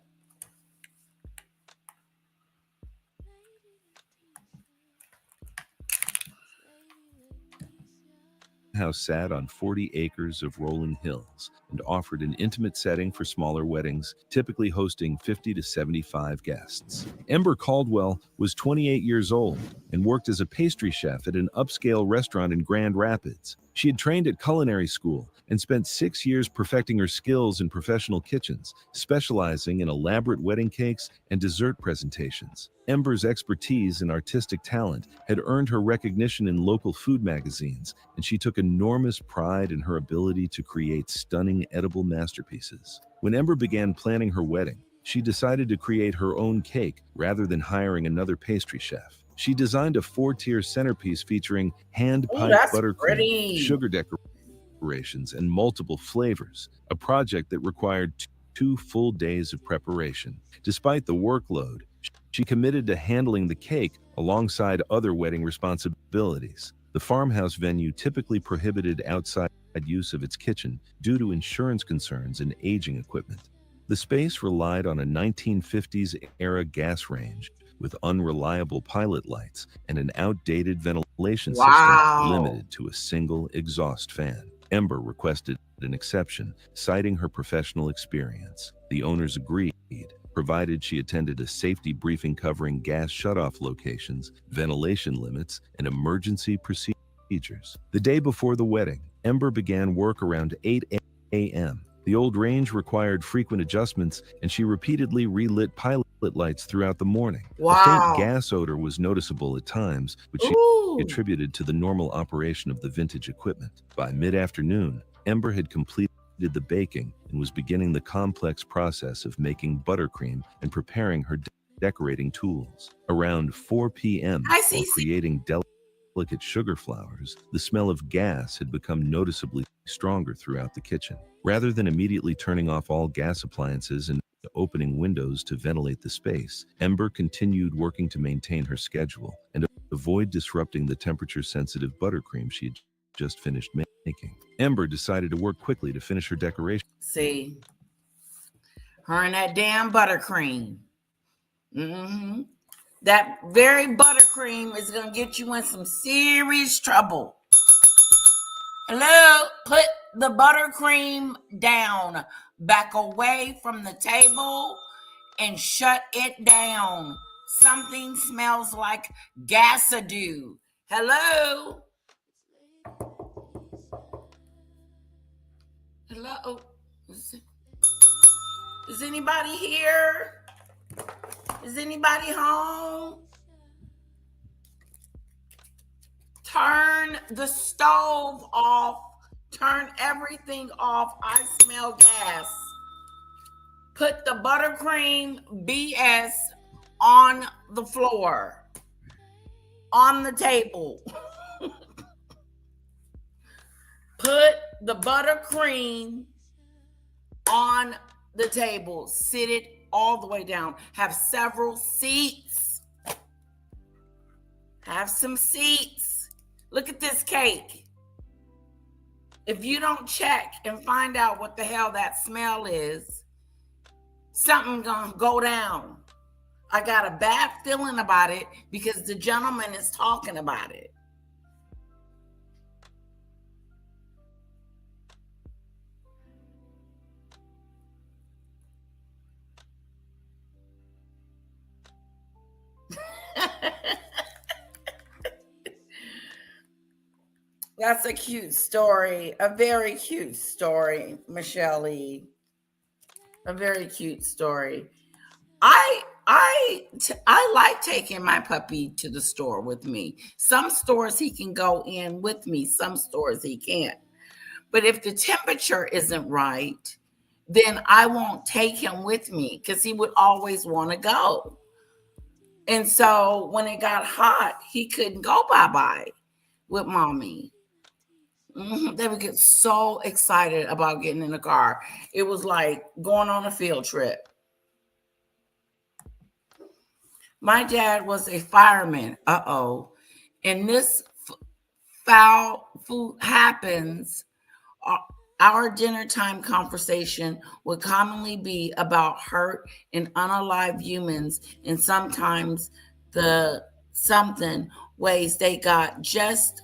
House sat on 40 acres of rolling hills and offered an intimate setting for smaller weddings, typically hosting 50 to 75 guests. Ember Caldwell was 28 years old and worked as a pastry chef at an upscale restaurant in Grand Rapids. She had trained at culinary school and spent 6 years perfecting her skills in professional kitchens, specializing in elaborate wedding cakes and dessert presentations. Ember's expertise and artistic talent had earned her recognition in local food magazines, and she took enormous pride in her ability to create stunning edible masterpieces. When Ember began planning her wedding, she decided to create her own cake rather than hiring another pastry chef. She designed a 4-tier centerpiece featuring hand-piped buttercream, sugar decorations, and multiple flavors, a project that required 2 full days of preparation. Despite the workload, she committed to handling the cake alongside other wedding responsibilities. The farmhouse venue typically prohibited outside use of its kitchen due to insurance concerns and aging equipment. The space relied on a 1950s-era gas range with unreliable pilot lights and an outdated ventilation system limited to a single exhaust fan. Ember requested an exception, citing her professional experience. The owners agreed, provided she attended a safety briefing covering gas shutoff locations, ventilation limits, and emergency procedures. The day before the wedding, Ember began work around 8 a.m. The old range required frequent adjustments, and she repeatedly relit pilot lights throughout the morning. A faint Wow. gas odor was noticeable at times, which she Ooh. attributed to the normal operation of the vintage equipment. By mid-afternoon, Ember had completed the baking and was beginning the complex process of making buttercream and preparing her decorating tools. Around 4 p.m., Hi, while Cece. creating delicate sugar flowers, the smell of gas had become noticeably stronger throughout the kitchen. Rather than immediately turning off all gas appliances and opening windows to ventilate the space, Ember continued working to maintain her schedule and avoid disrupting the temperature-sensitive buttercream she had just finished making. Ember decided to work quickly to finish her decoration. See, her and that damn buttercream. That very buttercream is going to get you in some serious trouble. Hello, put the buttercream down, back away from the table, and shut it down. Something smells like gasadoo. Hello? Hello? Is anybody here? Is anybody home? Turn the stove off. Turn everything off. I smell gas. Put the buttercream BS on the floor, on the table. Put the buttercream on the table. Sit it all the way down. Have several seats. Have some seats. Look at this cake. If you don't check and find out what the hell that smell is, something gonna go down. I got a bad feeling about it because the gentleman is talking about it. That's a cute story, a very cute story, Michelle E. A very cute story. I like taking my puppy to the store with me. Some stores he can go in with me, some stores he can't. But if the temperature isn't right, then I won't take him with me because he would always want to go. And so when it got hot, he couldn't go bye-bye with mommy. They would get so excited about getting in the car. It was like going on a field trip. My dad was a fireman. And this foul food happens. Our dinner time conversation would commonly be about hurt and unalive humans, and sometimes the something ways they got just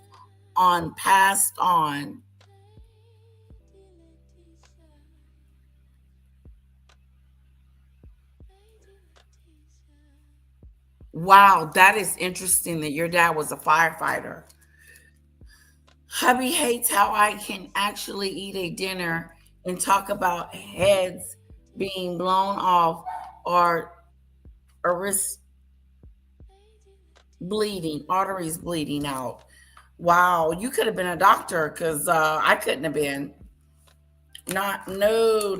on passed on. Wow, that is interesting that your dad was a firefighter. Hubby hates how I can actually eat a dinner and talk about heads being blown off or wrist bleeding, arteries bleeding out. Wow, you could have been a doctor because I couldn't have been. Not, no.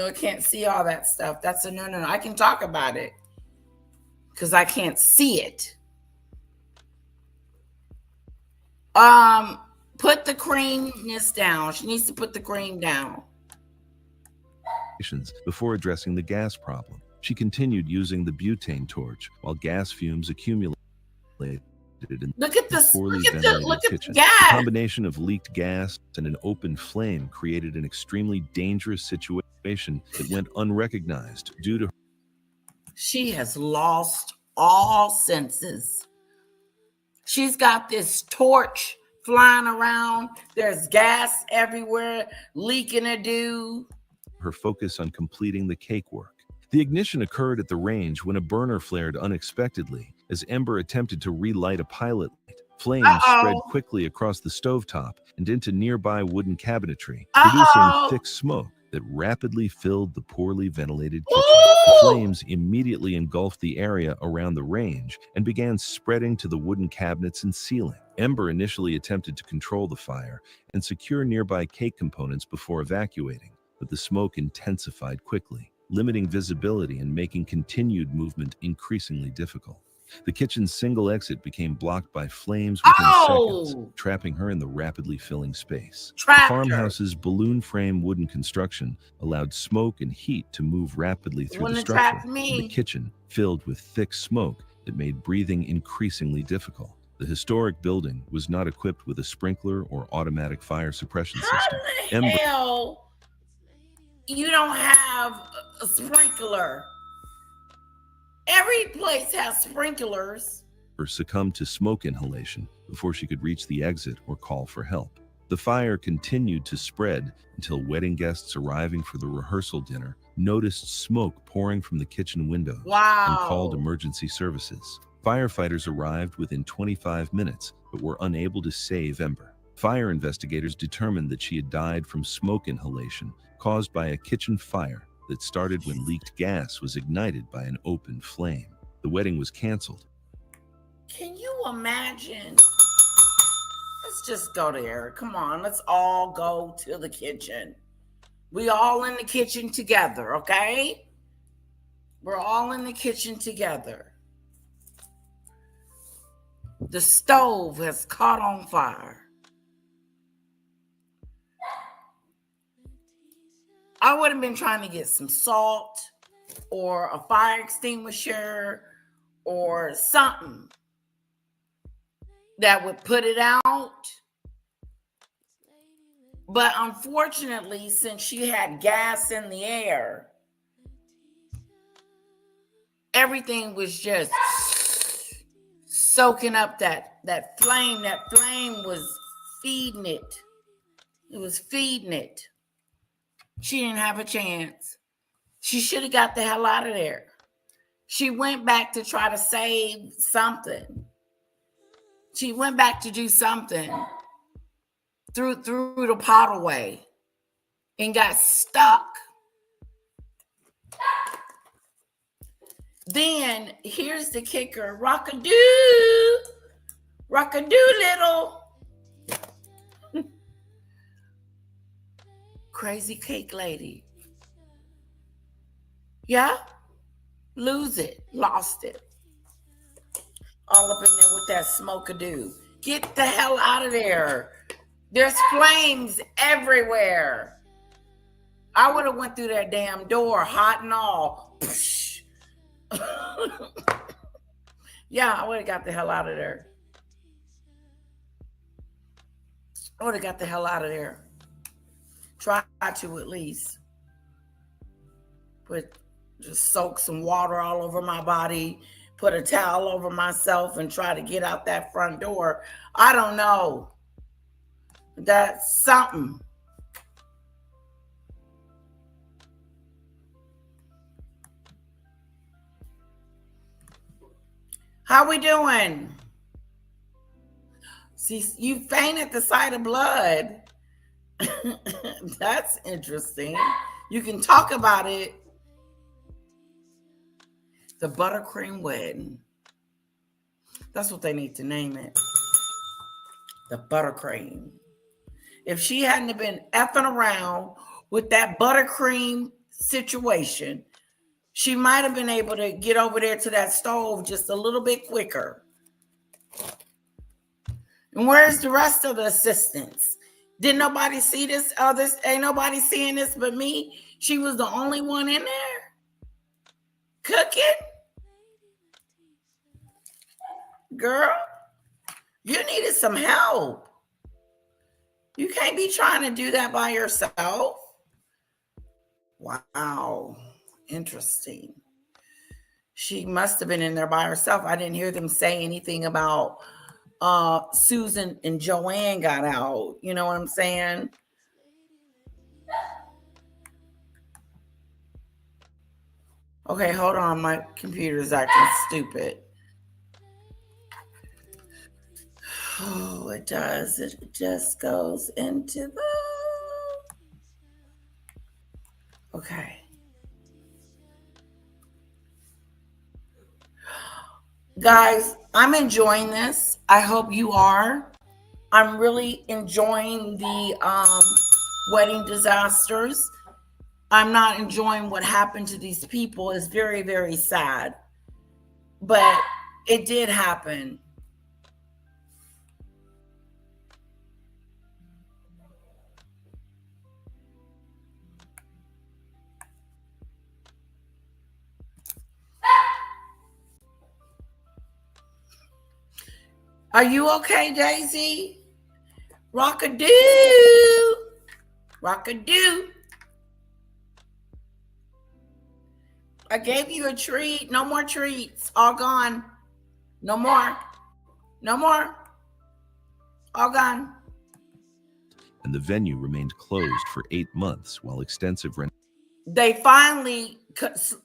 I can't see all that stuff. That's a no. I can talk about it because I can't see it. Put the creamness down. She needs to put the cream down. Before addressing the gas problem, she continued using the butane torch while gas fumes accumulated. Look at this. Poorly Look at ventilated the kitchen. gas. The combination of leaked gas and an open flame created an extremely dangerous situation that went unrecognized due to. She has lost all senses. She's got this torch flying around. There's gas everywhere, leaking a dew. Her focus on completing the cake work. The ignition occurred at the range when a burner flared unexpectedly as Ember attempted to relight a pilot light. Flames spread quickly across the stovetop and into nearby wooden cabinetry, producing thick smoke that rapidly filled the poorly ventilated kitchen. Ooh! Flames immediately engulfed the area around the range and began spreading to the wooden cabinets and ceiling. Ember initially attempted to control the fire and secure nearby cake components before evacuating, but the smoke intensified quickly, limiting visibility and making continued movement increasingly difficult. The kitchen's single exit became blocked by flames within seconds, trapping her in the rapidly filling space. The farmhouse's balloon frame wooden construction allowed smoke and heat to move rapidly through the structure, and the kitchen filled with thick smoke that made breathing increasingly difficult. The historic building was not equipped with a sprinkler or automatic fire suppression system. How the hell you don't have a sprinkler? Every place has sprinklers. Succumbed to smoke inhalation before she could reach the exit or call for help. The fire continued to spread until wedding guests arriving for the rehearsal dinner noticed smoke pouring from the kitchen windows and called emergency services. Firefighters arrived within 25 minutes but were unable to save Ember. Fire investigators determined that she had died from smoke inhalation caused by a kitchen fire that started when leaked gas was ignited by an open flame. The wedding was canceled. Can you imagine? Let's just go there. Come on, let's all go to the kitchen. We all in the kitchen together, okay? We're all in the kitchen together. The stove has caught on fire. I would have been trying to get some salt or a fire extinguisher or something that would put it out. But unfortunately, since she had gas in the air, everything was just soaking up that flame. That flame was feeding it. It was feeding it. She didn't have a chance. She should have got the hell out of there. She went back to try to save something. She went back to do something. Threw the pot away and got stuck. Then here's the kicker. Rock-a-doo. Rock-a-doo little. Crazy cake lady. Yeah? Lose it. Lost it. All up in there with that smoke-a-doo. Get the hell out of there. There's flames everywhere. I would have went through that damn door, hot and all. Yeah, I would have got the hell out of there. I would have got the hell out of there. Try to at least. Just soak some water all over my body, put a towel over myself and try to get out that front door. I don't know. That's something. How we doing? See, you faint at the sight of blood. That's interesting. You can talk about it. The buttercream wedding. That's what they need to name it. The buttercream. If she hadn't been effing around with that buttercream situation, she might have been able to get over there to that stove just a little bit quicker. And where's the rest of the assistants? Did nobody see this? Ain't nobody seeing this but me? She was the only one in there cooking? Girl, you needed some help. You can't be trying to do that by yourself. Wow. Interesting. She must have been in there by herself. I didn't hear them say anything about Susan and Joanne got out. You know what I'm saying? Okay, hold on. My computer's acting stupid. Oh, it does. It just goes into the... Okay. Guys, I'm enjoying this. I hope you are. I'm really enjoying the wedding disasters. I'm not enjoying what happened to these people. It's very, very sad. But it did happen. Are you okay, Daisy? Rock-a-doo. Rock-a-doo. I gave you a treat. No more treats. All gone. No more. No more. All gone. And the venue remained closed for 8 months while extensive They finally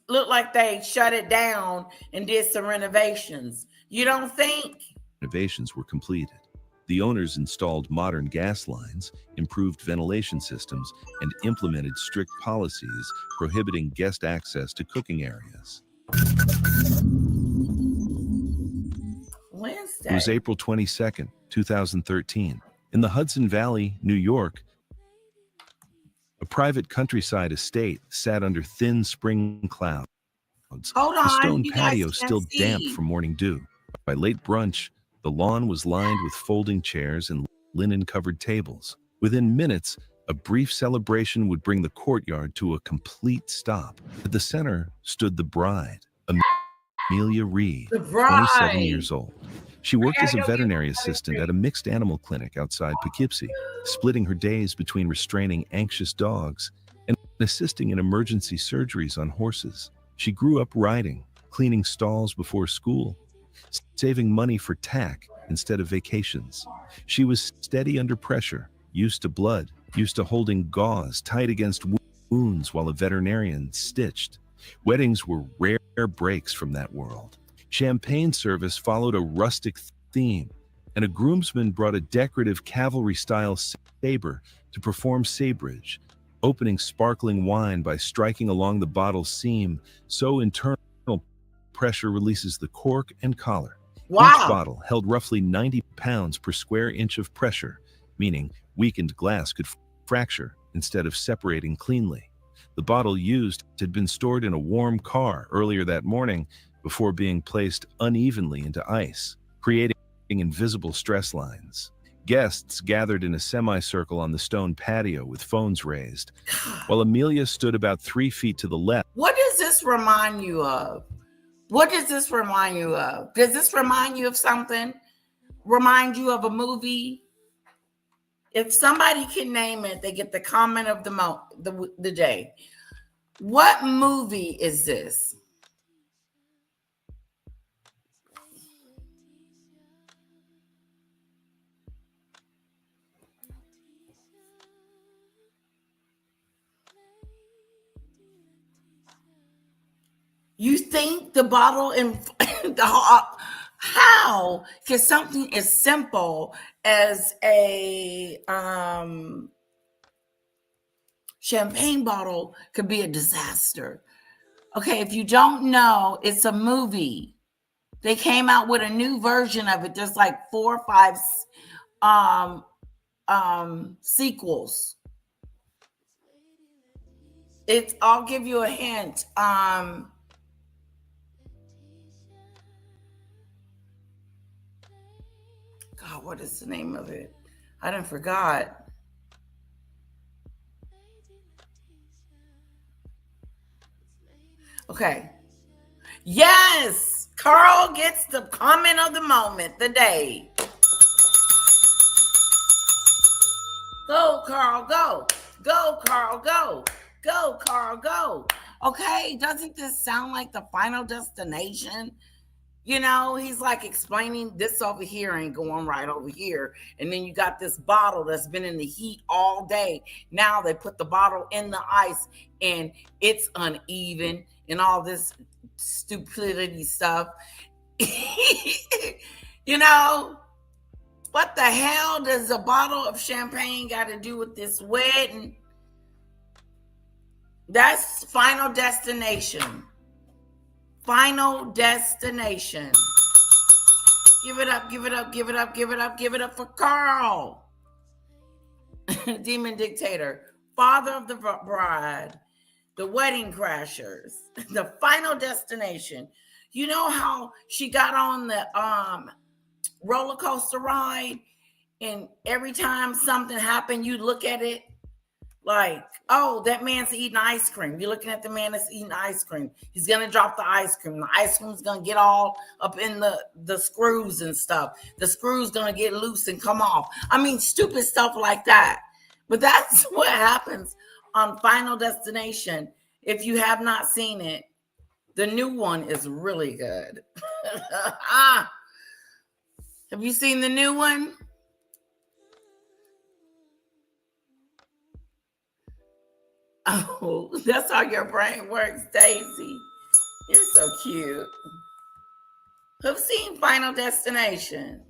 looked like they shut it down and did some renovations. You don't think? renovations were completed. The owners installed modern gas lines, improved ventilation systems, and implemented strict policies prohibiting guest access to cooking areas. Wednesday. It was April 22nd, 2013. In the Hudson Valley, New York, a private countryside estate sat under thin spring clouds. Hold on, the stone you guys patio can't still see. damp from morning dew. By late brunch, the lawn was lined with folding chairs and linen-covered tables. Within minutes, a brief celebration would bring the courtyard to a complete stop. At the center stood the bride, Amelia Reed, The bride. 27 years old. She worked as a veterinary assistant at a mixed animal clinic outside Poughkeepsie, splitting her days between restraining anxious dogs and assisting in emergency surgeries on horses. She grew up riding, cleaning stalls before school, saving money for tack instead of vacations. She was steady under pressure, used to blood, used to holding gauze tight against wounds while a veterinarian stitched. Weddings were rare breaks from that world. Champagne service followed a rustic theme, and a groomsman brought a decorative cavalry-style saber to perform sabrage, opening sparkling wine by striking along the bottle's seam so internal pressure releases the cork and collar. Wow. Each bottle held roughly 90 pounds per square inch of pressure, meaning weakened glass could fracture instead of separating cleanly. The bottle used had been stored in a warm car earlier that morning before being placed unevenly into ice, creating invisible stress lines. Guests gathered in a semicircle on the stone patio with phones raised, while Amelia stood about 3 feet to the left. What does this remind you of? What does this remind you of? Does this remind you of something? Remind you of a movie? If somebody can name it, they get the comment of the day. What movie is this? You think the bottle in how can something as simple as a champagne bottle could be a disaster? Okay, if you don't know, it's a movie. They came out with a new version of it. There's like 4 or 5 sequels. I'll give you a hint. God, what is the name of it? I done forgot. Okay. Yes, Carl gets the comment of the moment, the day. Go, Carl, go. Go, Carl, go. Go, Carl, go. Okay, doesn't this sound like the Final Destination? You know, he's like explaining this over here ain't going right over here. And then you got this bottle that's been in the heat all day. Now they put the bottle in the ice and it's uneven and all this stupidity stuff. You know, what the hell does a bottle of champagne got to do with this wedding? That's Final Destination. Final Destination. Give it up, give it up, give it up, give it up, give it up for Carl. Demon Dictator, Father of the Bride, The Wedding Crashers, The Final Destination. You know how she got on the roller coaster ride, and every time something happened, you look at it like, oh, that man's eating ice cream. You're looking at the man that's eating ice cream. He's going to drop the ice cream. The ice cream's going to get all up in the screws and stuff. The screw's going to get loose and come off. I mean, stupid stuff like that. But that's what happens on Final Destination. If you have not seen it, the new one is really good. Have you seen the new one? Oh, that's how your brain works, Daisy. You're so cute. Who's seen Final Destination?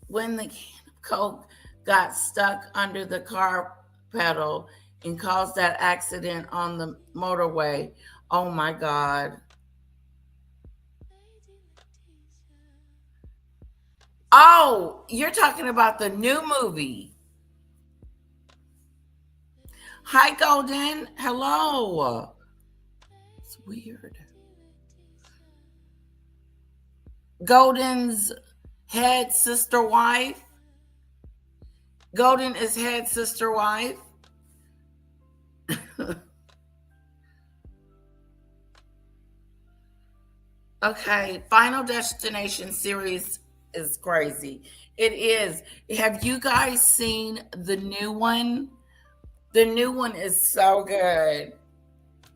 When the can of Coke got stuck under the car pedal and caused that accident on the motorway. Oh my God. Oh, you're talking about the new movie. Hi, Golden. Hello. It's weird. Golden's head sister wife. Golden is head sister wife. Okay, Final Destination series is crazy. It is. Have you guys seen the new one? The new one is so good.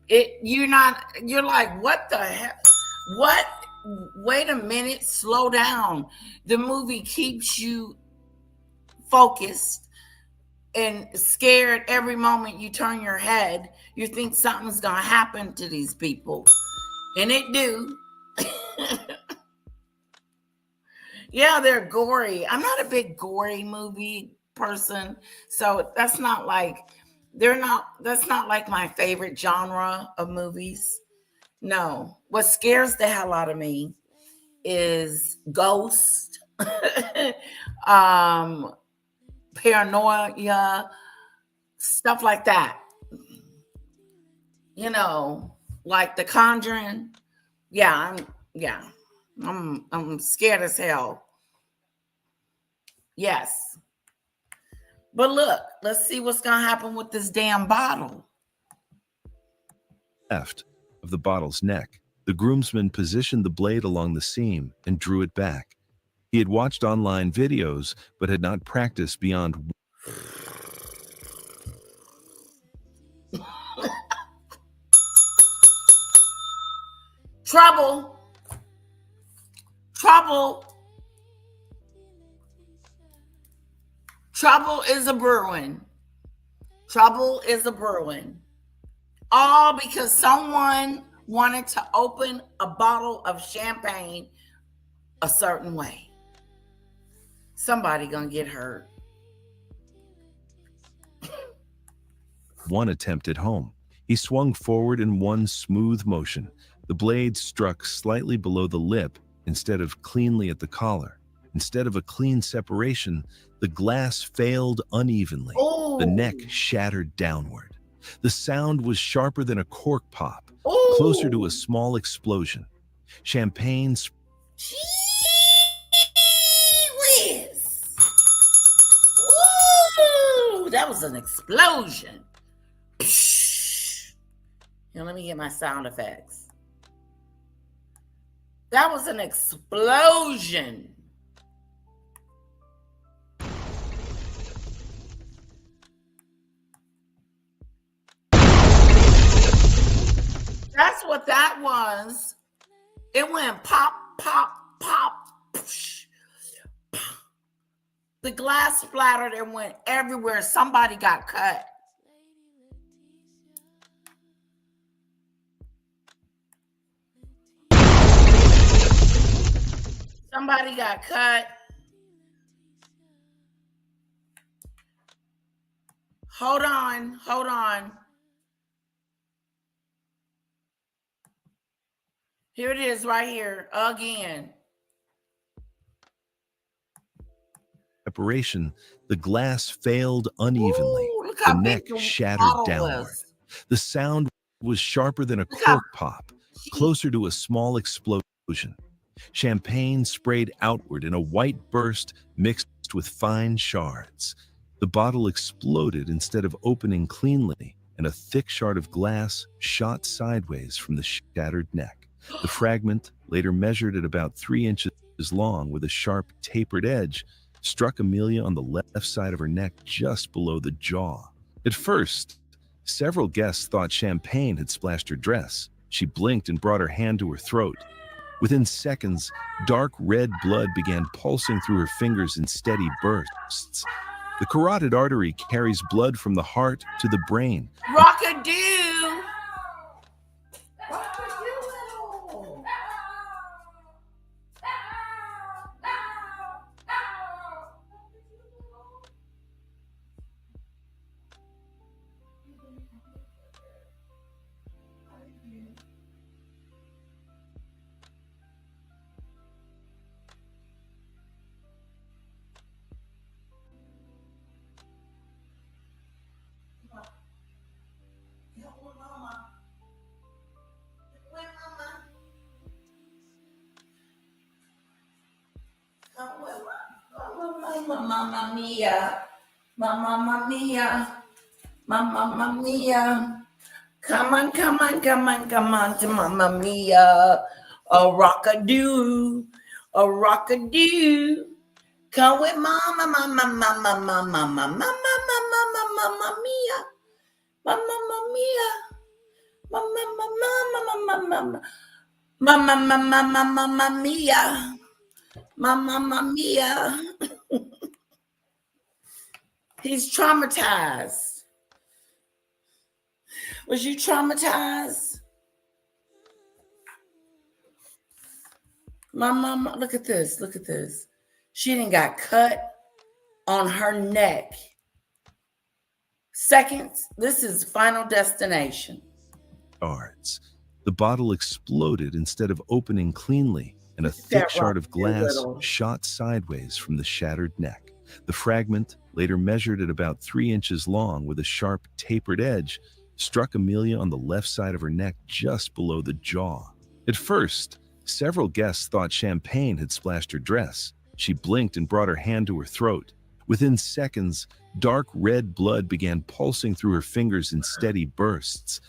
You're like, what the heck? What? Wait a minute, slow down. The movie keeps you focused and scared every moment you turn your head. You think something's gonna happen to these people. And it do. Yeah, they're gory. I'm not a big gory movie person, so that's not like my favorite genre of movies. No. What scares the hell out of me is ghost, paranoia, stuff like that. You know, like The Conjuring. I'm scared as hell. Yes. But look, let's see what's going to happen with this damn bottle. Left of the bottle's neck, the groomsman positioned the blade along the seam and drew it back. He had watched online videos, but had not practiced beyond. Trouble. Trouble is a brewing. Trouble is a brewing. All because someone wanted to open a bottle of champagne a certain way. Somebody gonna get hurt. One attempt at home. He swung forward in one smooth motion. The blade struck slightly below the lip instead of cleanly at the collar. Instead of a clean separation, the glass failed unevenly. Ooh. The neck shattered downward. The sound was sharper than a cork pop, Ooh. closer to a small explosion. Champagne. Gee whiz. Ooh, that was an explosion. Here, let me get my sound effects. That was an explosion. That's what that was. It went pop, pop, pop. The glass splattered and went everywhere. Somebody got cut. Somebody got cut. Hold on. Hold on. Here it is right here again. Preparation, the glass failed unevenly. Ooh, look The how neck big the shattered bottle downward. was. The sound was sharper than a Look how cork pop, cheap. closer to a small explosion. Champagne sprayed outward in a white burst mixed with fine shards. The bottle exploded instead of opening cleanly, and a thick shard of glass shot sideways from the shattered neck. The fragment, later measured at about 3 inches long with a sharp, tapered edge, struck Amelia on the left side of her neck just below the jaw. At first, several guests thought champagne had splashed her dress. She blinked and brought her hand to her throat. Within seconds, dark red blood began pulsing through her fingers in steady bursts. The carotid artery carries blood from the heart to the brain. Rockadoo. Mamma mia, mamma mia, mamma mia. Come on, come on, come on, come on to Mamma Mia. A rockadoo, a rockadoo. Come with Mama, Mama, Mama, Mama, Mama, Mama, Mama, Mama Mia. Mamma Mia. Mama, Mama, Mama, Mama, Mama, Mama, Mama Mia. Mamma Mia. He's traumatized. Was you traumatized? My mama, look at this. Look at this. She didn't got cut on her neck. Seconds. This is Final Destination. Shards. The bottle exploded instead of opening cleanly, and a thick shard of glass shot sideways from the shattered neck. The fragment, later measured at about 3 inches long with a sharp, tapered edge, struck Amelia on the left side of her neck just below the jaw. At first, several guests thought champagne had splashed her dress. She blinked and brought her hand to her throat. Within seconds, dark red blood began pulsing through her fingers in steady bursts.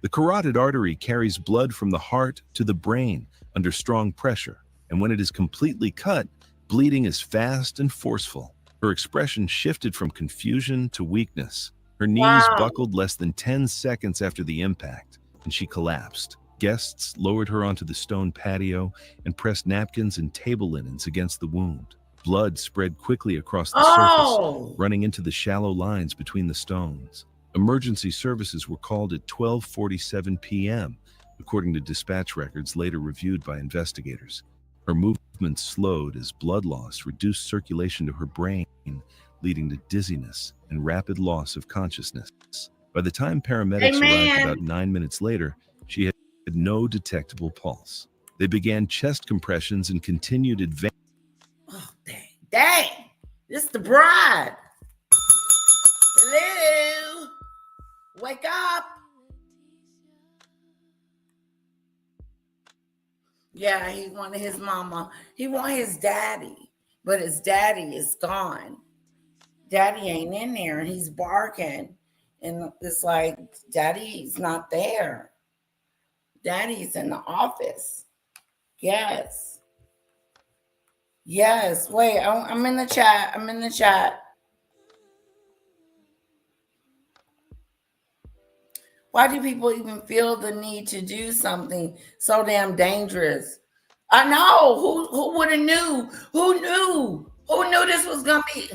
The carotid artery carries blood from the heart to the brain under strong pressure, and when it is completely cut, bleeding is fast and forceful. Her expression shifted from confusion to weakness. Her knees buckled less than 10 seconds after the impact, and she collapsed. Guests lowered her onto the stone patio and pressed napkins and table linens against the wound. Blood spread quickly across the surface, running into the shallow lines between the stones. Emergency services were called at 12:47 p.m., according to dispatch records later reviewed by investigators. Her movements slowed as blood loss reduced circulation to her brain, leading to dizziness and rapid loss of consciousness. By the time paramedics arrived about 9 minutes later, she had no detectable pulse. They began chest compressions and continued advanced. Oh, dang. Dang. This is the bride. Hello. Wake up. Yeah, he wanted his mama. He wanted his daddy, but his daddy is gone. Daddy ain't in there, and he's barking. And it's like, Daddy's not there. Daddy's in the office. Yes. Yes. Wait, I'm in the chat. I'm in the chat. Why do people even feel the need to do something so damn dangerous? I know. Who would have knew? Who knew? Who knew this was gonna be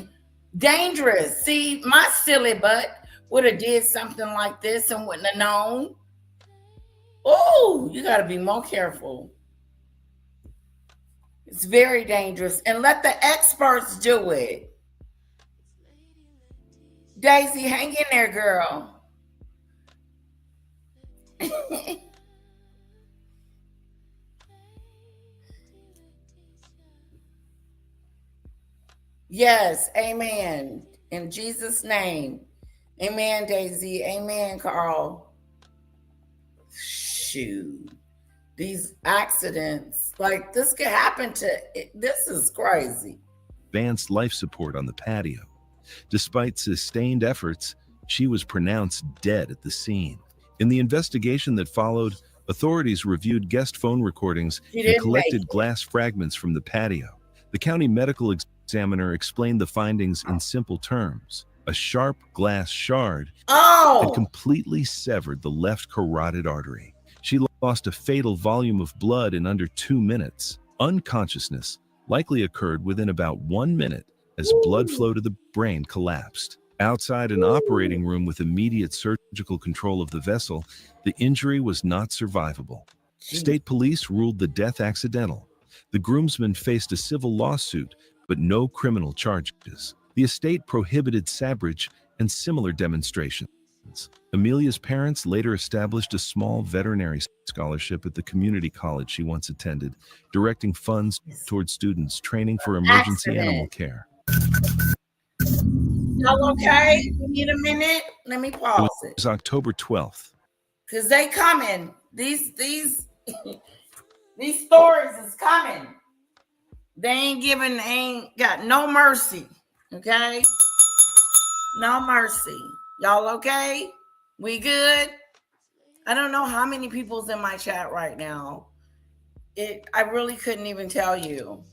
dangerous? See, my silly butt would have did something like this and wouldn't have known. Oh, you got to be more careful. It's very dangerous. And let the experts do it. Daisy, hang in there, girl. Yes, amen. In Jesus' name. Amen, Daisy. Amen, Carl. Shoot. These accidents, like this could happen to, this is crazy. Advanced life support on the patio. Despite sustained efforts, she was pronounced dead at the scene. In the investigation that followed, authorities reviewed guest phone recordings She and didn't make collected it. glass fragments from the patio. The county medical examiner explained the findings in simple terms. A sharp glass shard had Oh, completely severed the left carotid artery. She lost a fatal volume of blood in under 2 minutes. Unconsciousness likely occurred within about 1 minute as blood flow to the brain collapsed. Outside an operating room with immediate surgical control of the vessel, the injury was not survivable. geez. State police ruled the death accidental. The groomsmen faced a civil lawsuit, but no criminal charges. The estate prohibited sabrage and similar demonstrations. Amelia's parents later established a small veterinary scholarship at the community college she once attended, directing funds towards students training for emergency animal care. Y'all okay? You need a minute? Let me It pause it. was October 12th. Cause they coming. These these stories is coming. They ain't got no mercy. Okay? No mercy. Y'all okay? We good? I don't know how many people's in my chat right now. I really couldn't even tell you.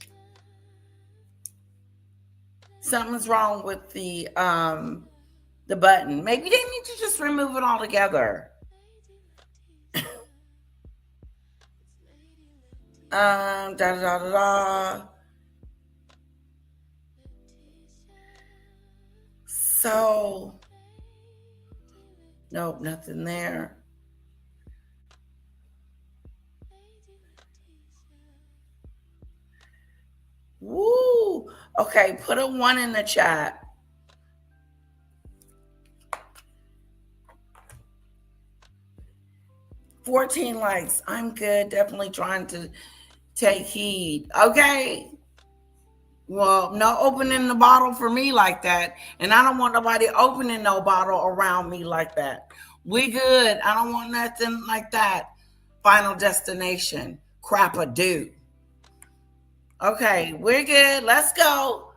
Something's wrong with the button. Maybe they need to just remove it altogether. Da da da da da. So, nope, nothing there. Woo! Okay, put a 1 in the chat. $14 likes. I'm good. Definitely trying to take heed. Okay. Well, no opening the bottle for me like that. And I don't want nobody opening no bottle around me like that. We good. I don't want nothing like that. Final destination. Crap-a-doo. Okay, we're good. Let's go.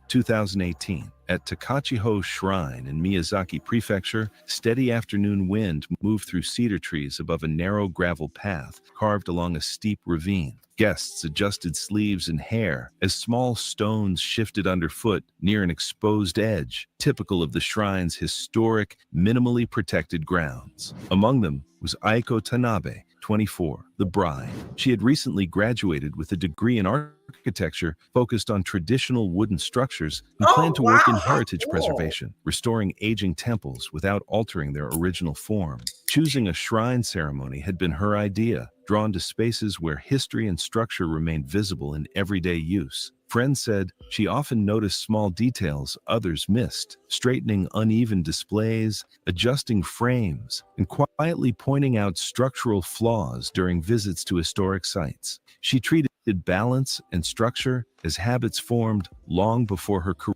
2018. At Takachiho Shrine in Miyazaki Prefecture, steady afternoon wind moved through cedar trees above a narrow gravel path carved along a steep ravine. Guests adjusted sleeves and hair as small stones shifted underfoot near an exposed edge, typical of the shrine's historic, minimally protected grounds. Among them was Aiko Tanabe, 24, the bride. She had recently graduated with a degree in architecture focused on traditional wooden structures and planned to work in heritage preservation, restoring aging temples without altering their original form. Choosing a shrine ceremony had been her idea, drawn to spaces where history and structure remained visible in everyday use. Friends said she often noticed small details others missed, straightening uneven displays, adjusting frames, and quietly pointing out structural flaws during visits to historic sites. She treated balance and structure as habits formed long before her career.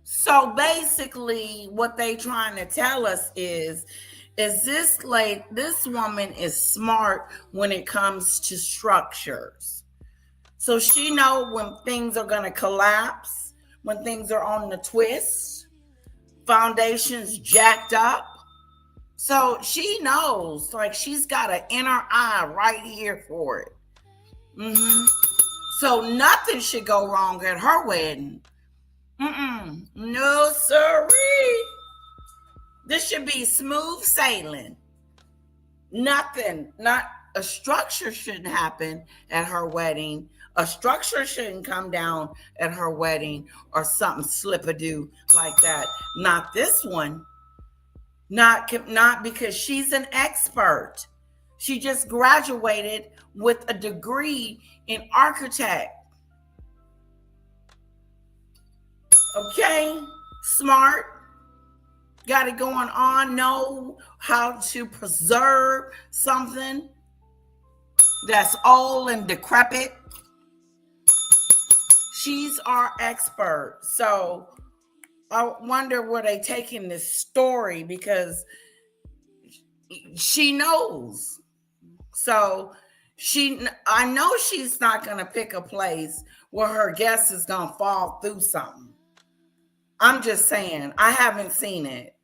So basically, what they trying to tell us is this woman is smart when it comes to structures. So she know when things are going to collapse, when things are on the twist, foundations jacked up. So she knows, like she's got an inner eye right here for it. So nothing should go wrong at her wedding. No, sirree. This should be smooth sailing. Nothing, not a structure shouldn't happen at her wedding. A structure shouldn't come down at her wedding or something slip-a-do like that. Not this one. Not because she's an expert. She just graduated with a degree in architect. Okay? smart, got it going on, know how to preserve something that's old and decrepit. She's our expert. So I wonder where they taking this story, because she knows. So I know she's not going to pick a place where her guest is going to fall through something. I'm just saying, I haven't seen it.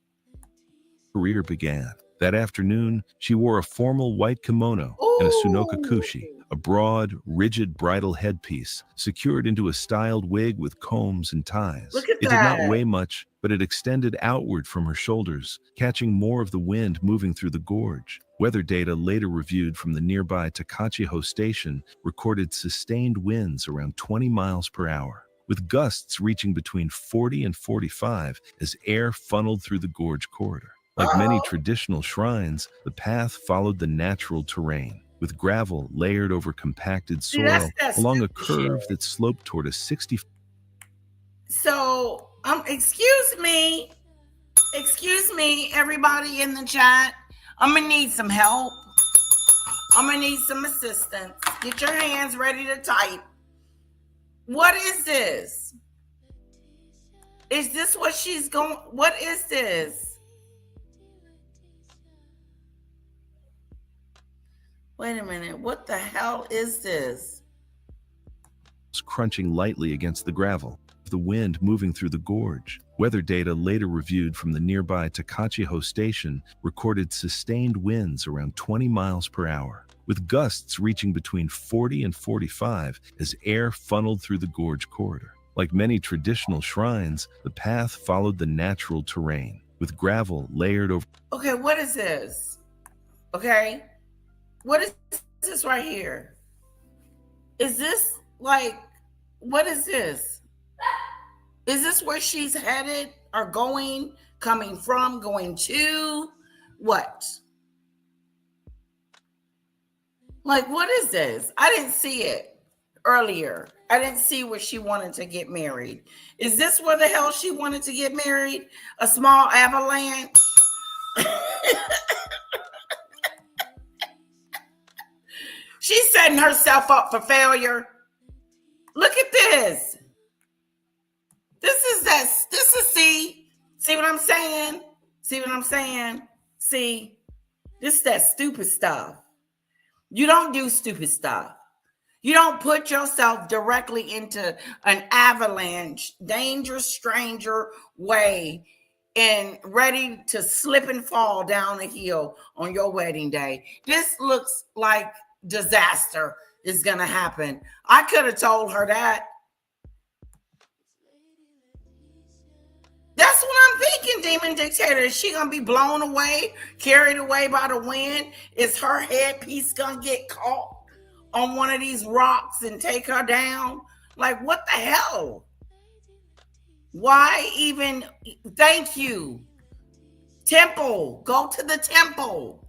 Career began. That afternoon, she wore a formal white kimono and a Sunoka kushi, a broad, rigid bridal headpiece secured into a styled wig with combs and ties. Look at It that. did not weigh much, but it extended outward from her shoulders, catching more of the wind moving through the gorge. Weather data later reviewed from the nearby Takachiho station recorded sustained winds around 20 miles per hour, with gusts reaching between 40 and 45 as air funneled through the gorge corridor. Like many traditional shrines, the path followed the natural terrain, with gravel layered over compacted soil along a curve that sloped toward a 60. So, excuse me, everybody in the chat. I'm gonna need some help. I'm gonna need some assistance. Get your hands ready to type. What is this? Is this what she's going? What is this? Wait a minute. What the hell is this? Crunching lightly against the gravel, the wind moving through the gorge. Weather data later reviewed from the nearby Takachiho station recorded sustained winds around 20 miles per hour, with gusts reaching between 40 and 45 as air funneled through the gorge corridor. Like many traditional shrines, the path followed the natural terrain, with gravel layered over. Okay, what is this? Okay, what is this right here? Is this like, what is this? Is this where she's headed or going, coming from, going to? What? Like, what is this? I didn't see it earlier. I didn't see where she wanted to get married. Is this where the hell she wanted to get married? A small avalanche? She's setting herself up for failure. Look at this. See what I'm saying? See, this is that stupid stuff. You don't do stupid stuff. You don't put yourself directly into an avalanche, dangerous stranger way, and ready to slip and fall down a hill on your wedding day. This looks like disaster is going to happen. I could have told her that. That's what I'm thinking, Demon Dictator. Is she going to be blown away, carried away by the wind? Is her headpiece going to get caught on one of these rocks and take her down? Like, what the hell? Why even? Thank you. Temple. Go to the temple.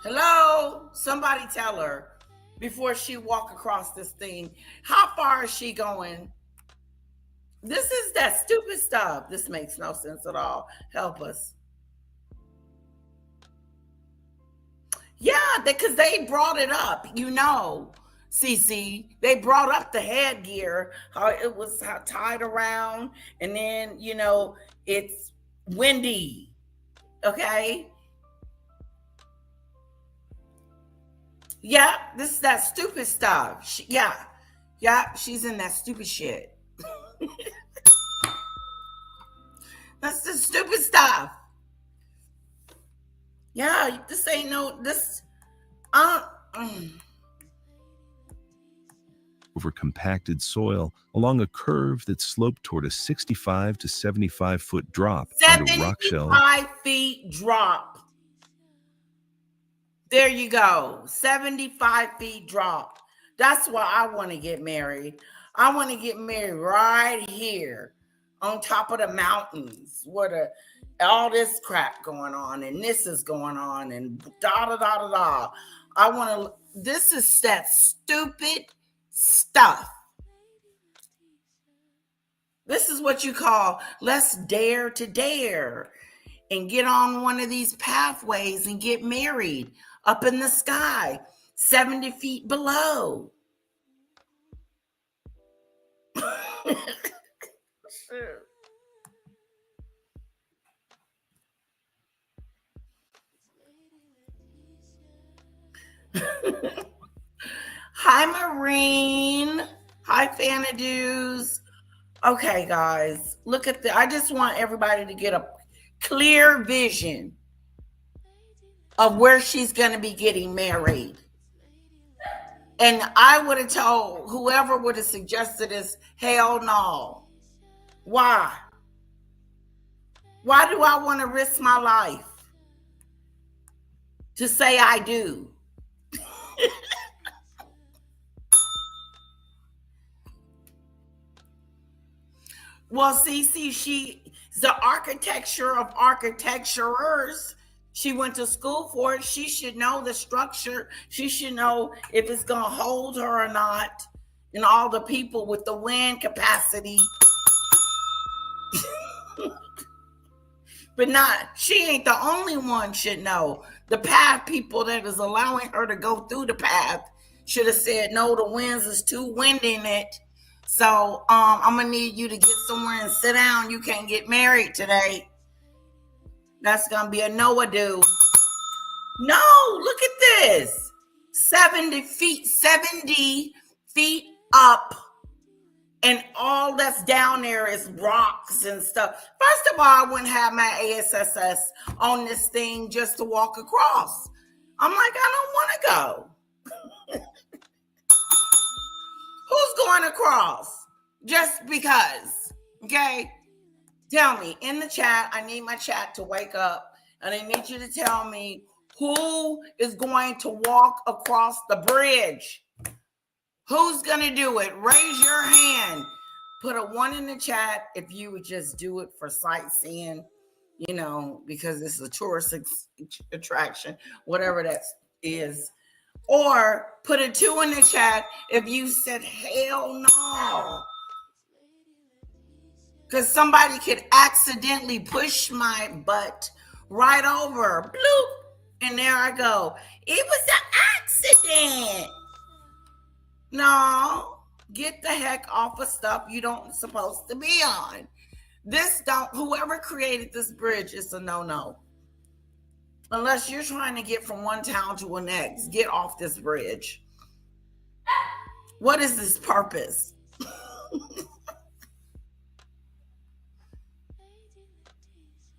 Hello? Somebody tell her before she walk across this thing. How far is she going? This is that stupid stuff. This makes no sense at all. Help us. Yeah, because they brought it up, CC. They brought up the headgear, how it was tied around, and then, it's windy. Okay? Yeah, this is that stupid stuff. She's in that stupid shit. That's the stupid stuff. Yeah, this ain't over compacted soil along a curve that sloped toward a 65 to 75 foot drop under rock shell. 75 feet drop. There you go. 75 feet drop. That's why I want to get married. I want to get married right here on top of the mountains where all this crap going on and this is going on and da. This is that stupid stuff. This is what you call let's dare to dare and get on one of these pathways and get married up in the sky, 70 feet below. Hi, Marine. Hi, Fanadoos. Okay, guys, look at I just want everybody to get a clear vision of where she's going to be getting married. And I would have told whoever would have suggested this, hell no. Why? Why do I want to risk my life to say I do? Well, see, she's the architecture of architecturers. She went to school for it. She should know the structure. She should know if it's going to hold her or not, and all the people with the wind capacity. But she ain't the only one should know. The path people that is allowing her to go through the path should have said, no, the winds is too windy in it. So I'm going to need you to get somewhere and sit down. You can't get married today. That's going to be a no-a-do. No, look at this. 70 feet up. And all that's down there is rocks and stuff. First of all, I wouldn't have my ASSS on this thing just to walk across. I'm like, I don't want to go. Who's going across? Just because. Okay? Tell me in the chat. I need my chat to wake up. And I need you to tell me who is going to walk across the bridge. Who's going to do it? Raise your hand. Put a 1 in the chat if you would just do it for sightseeing, because this is a tourist attraction, whatever that is. Or put a 2 in the chat if you said, hell no. Because somebody could accidentally push my butt right over. Bloop. And there I go. It was an accident. No, get the heck off of stuff you don't supposed to be on. Whoever created this bridge is a no-no. Unless you're trying to get from one town to the next, get off this bridge. What is this purpose?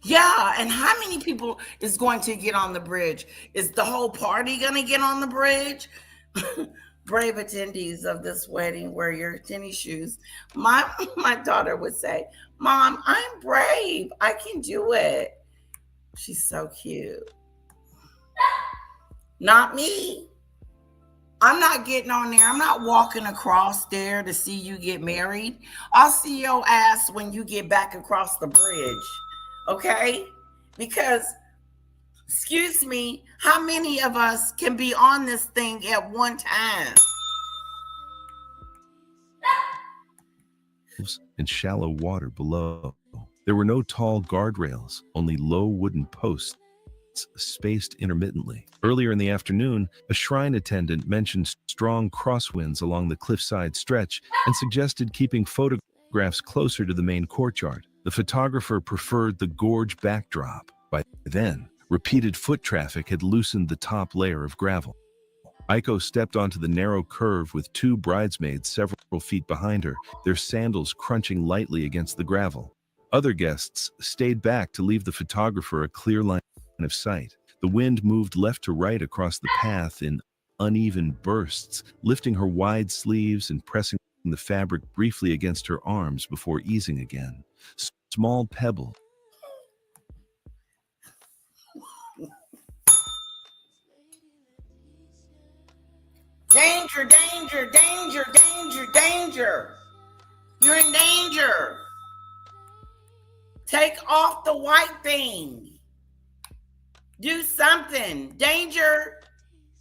Yeah, and how many people is going to get on the bridge? Is the whole party going to get on the bridge? Brave attendees of this wedding, wear your tennis shoes. My daughter would say, Mom, I'm brave. I can do it. She's so cute. Not me. I'm not getting on there. I'm not walking across there to see you get married. I'll see your ass when you get back across the bridge. Okay? Because, excuse me, how many of us can be on this thing at one time? In shallow water below. There were no tall guardrails, only low wooden posts spaced intermittently. Earlier in the afternoon, a shrine attendant mentioned strong crosswinds along the cliffside stretch and suggested keeping photographs closer to the main courtyard. The photographer preferred the gorge backdrop. By then, repeated foot traffic had loosened the top layer of gravel. Aiko stepped onto the narrow curve with 2 bridesmaids several feet behind her, their sandals crunching lightly against the gravel. Other guests stayed back to leave the photographer a clear line of sight. The wind moved left to right across the path in uneven bursts, lifting her wide sleeves and pressing the fabric briefly against her arms before easing again. Small pebble. Danger, danger, danger, danger, danger. You're in danger. Take off the white thing. Do something. Danger.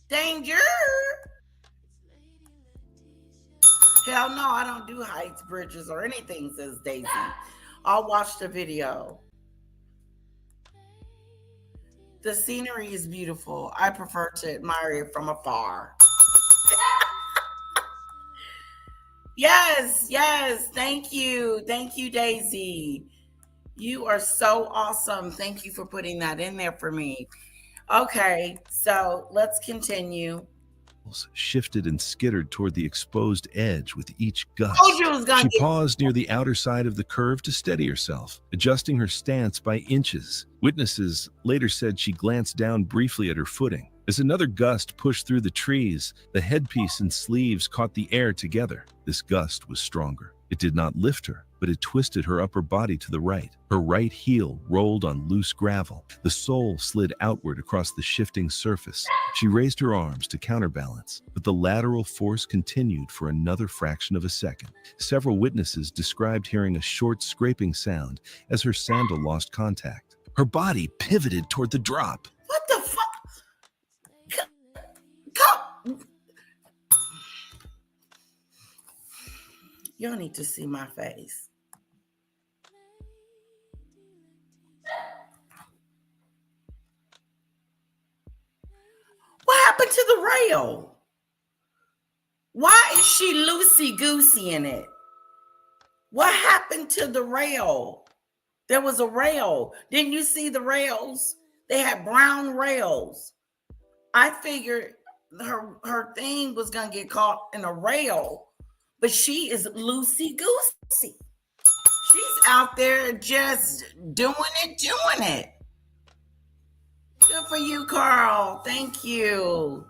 Danger. Hell no, I don't do heights, bridges, or anything, says Daisy. I'll watch the video. The scenery is beautiful. I prefer to admire it from afar. Yes, yes. Thank you. Thank you, Daisy. You are so awesome. Thank you for putting that in there for me. Okay, so let's continue. Shifted and skittered toward the exposed edge with each gust. Told you it was gonna She get- paused near the outer side of the curve to steady herself, adjusting her stance by inches. Witnesses later said she glanced down briefly at her footing. As another gust pushed through the trees, the headpiece and sleeves caught the air together. This gust was stronger. It did not lift her, but it twisted her upper body to the right. Her right heel rolled on loose gravel. The sole slid outward across the shifting surface. She raised her arms to counterbalance, but the lateral force continued for another fraction of a second. Several witnesses described hearing a short scraping sound as her sandal lost contact. Her body pivoted toward the drop. What the fuck? Go. Y'all need to see my face. What happened to the rail? Why is she loosey-goosey in it? What happened to the rail? There was a rail. Didn't you see the rails? They had brown rails. I figured her thing was going to get caught in a rail, but she is loosey-goosey. She's out there just doing it. Good for you, Carl. Thank you.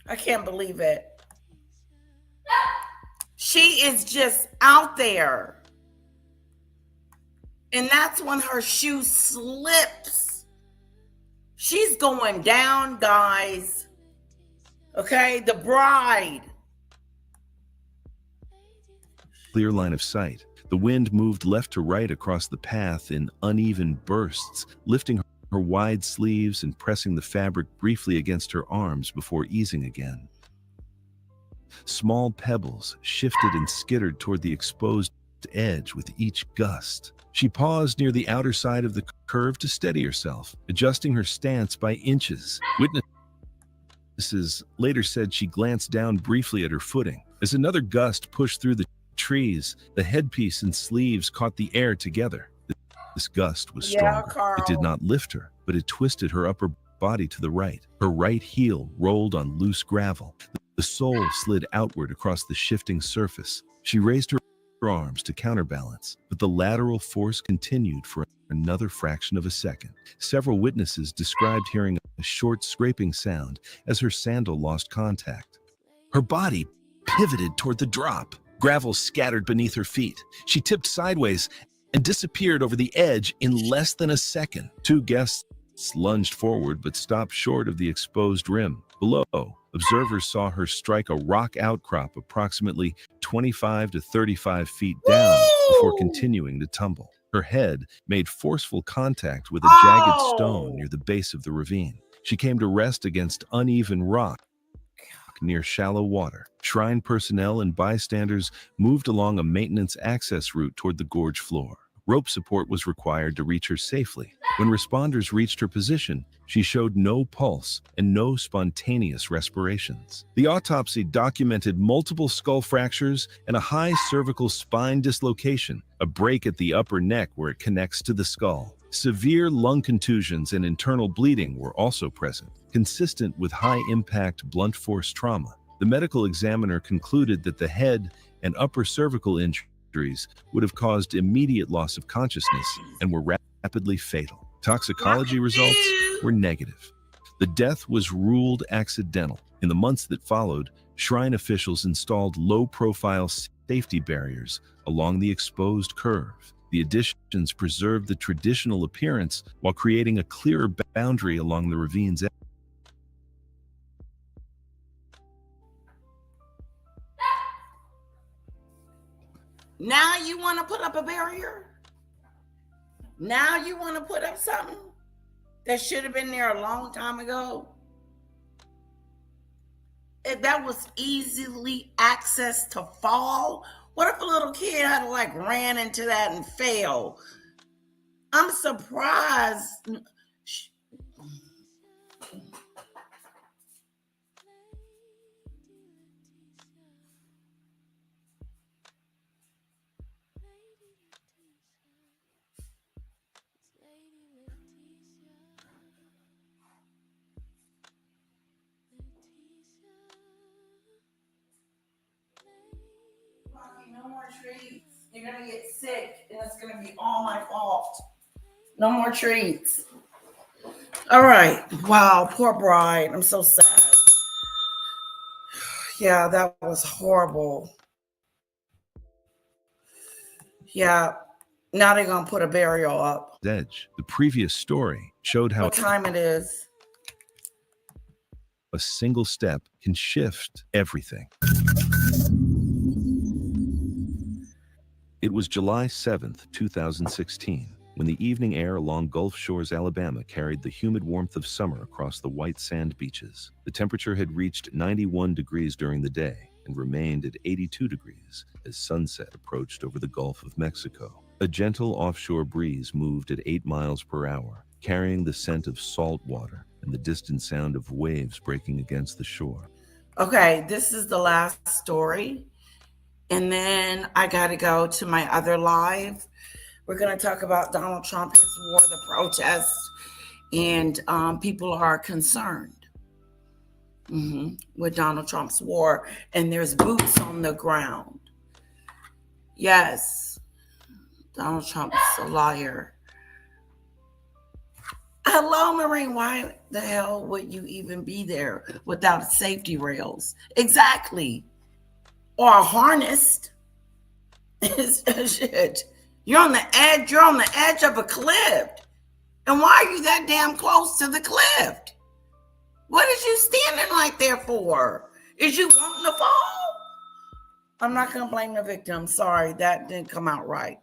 I can't believe it. She is just out there. And that's when her shoe slips. She's going down, guys. Okay, the bride. Clear line of sight. The wind moved left to right across the path in uneven bursts, lifting her wide sleeves and pressing the fabric briefly against her arms before easing again. Small pebbles shifted and skittered toward the exposed edge with each gust. She paused near the outer side of the curve to steady herself, adjusting her stance by inches. Witnesses later said she glanced down briefly at her footing. As another gust pushed through the trees, the headpiece and sleeves caught the air together. This gust was stronger. Carl. It did not lift her, but it twisted her upper body to the right. Her right heel rolled on loose gravel. The sole slid outward across the shifting surface. She raised her arms to counterbalance, but the lateral force continued for another fraction of a second. Several witnesses described hearing a short scraping sound as her sandal lost contact. Her body pivoted toward the drop. Gravel scattered beneath her feet. She tipped sideways and disappeared over the edge in less than a second. Two guests lunged forward but stopped short of the exposed rim. Below, observers saw her strike a rock outcrop approximately 25 to 35 feet down before continuing to tumble. Her head made forceful contact with a jagged stone near the base of the ravine. She came to rest against uneven rock near shallow water. Shrine personnel and bystanders moved along a maintenance access route toward the gorge floor. Rope support was required to reach her safely. When responders reached her position, she showed no pulse and no spontaneous respirations. The autopsy documented multiple skull fractures and a high cervical spine dislocation, a break at the upper neck where it connects to the skull. Severe lung contusions and internal bleeding were also present, consistent with high-impact blunt force trauma. The medical examiner concluded that the head and upper cervical injuries would have caused immediate loss of consciousness and were rapidly fatal. Toxicology results were negative. The death was ruled accidental. In the months that followed, shrine officials installed low-profile safety barriers along the exposed curve. The additions preserved the traditional appearance while creating a clearer boundary along the ravine's edge. Now you want to put up a barrier? Now you want to put up something that should have been there a long time ago? that was easily accessed to fall. What if a little kid had like ran into that and fell? I'm surprised. No more treats. You're gonna get sick, and it's gonna be all my fault. No more treats. All right. Wow, poor bride. I'm so sad. Yeah, that was horrible. Yeah. Now they're gonna put a burial up. Edge. The previous story showed how What time it is? a single step can shift everything. It was July 7th, 2016, when the evening air along Gulf Shores, Alabama carried the humid warmth of summer across the white sand beaches. The temperature had reached 91 degrees during the day and remained at 82 degrees as sunset approached over the Gulf of Mexico. A gentle offshore breeze moved at 8 miles per hour, carrying the scent of salt water and the distant sound of waves breaking against the shore. Okay, this is the last story. And then I got to go to my other live. We're going to talk about Donald Trump, his war, the protests, and people are concerned with Donald Trump's war, and there's boots on the ground. Yes, Donald Trump's a liar. Hello, Marine. Why the hell would you even be there without safety rails? Exactly. Or harnessed. Shit. You're on the edge of a cliff. And why are you that damn close to the cliff? What is you standing like there for? Is you wanting to fall? I'm not gonna blame the victim. Sorry, that didn't come out right.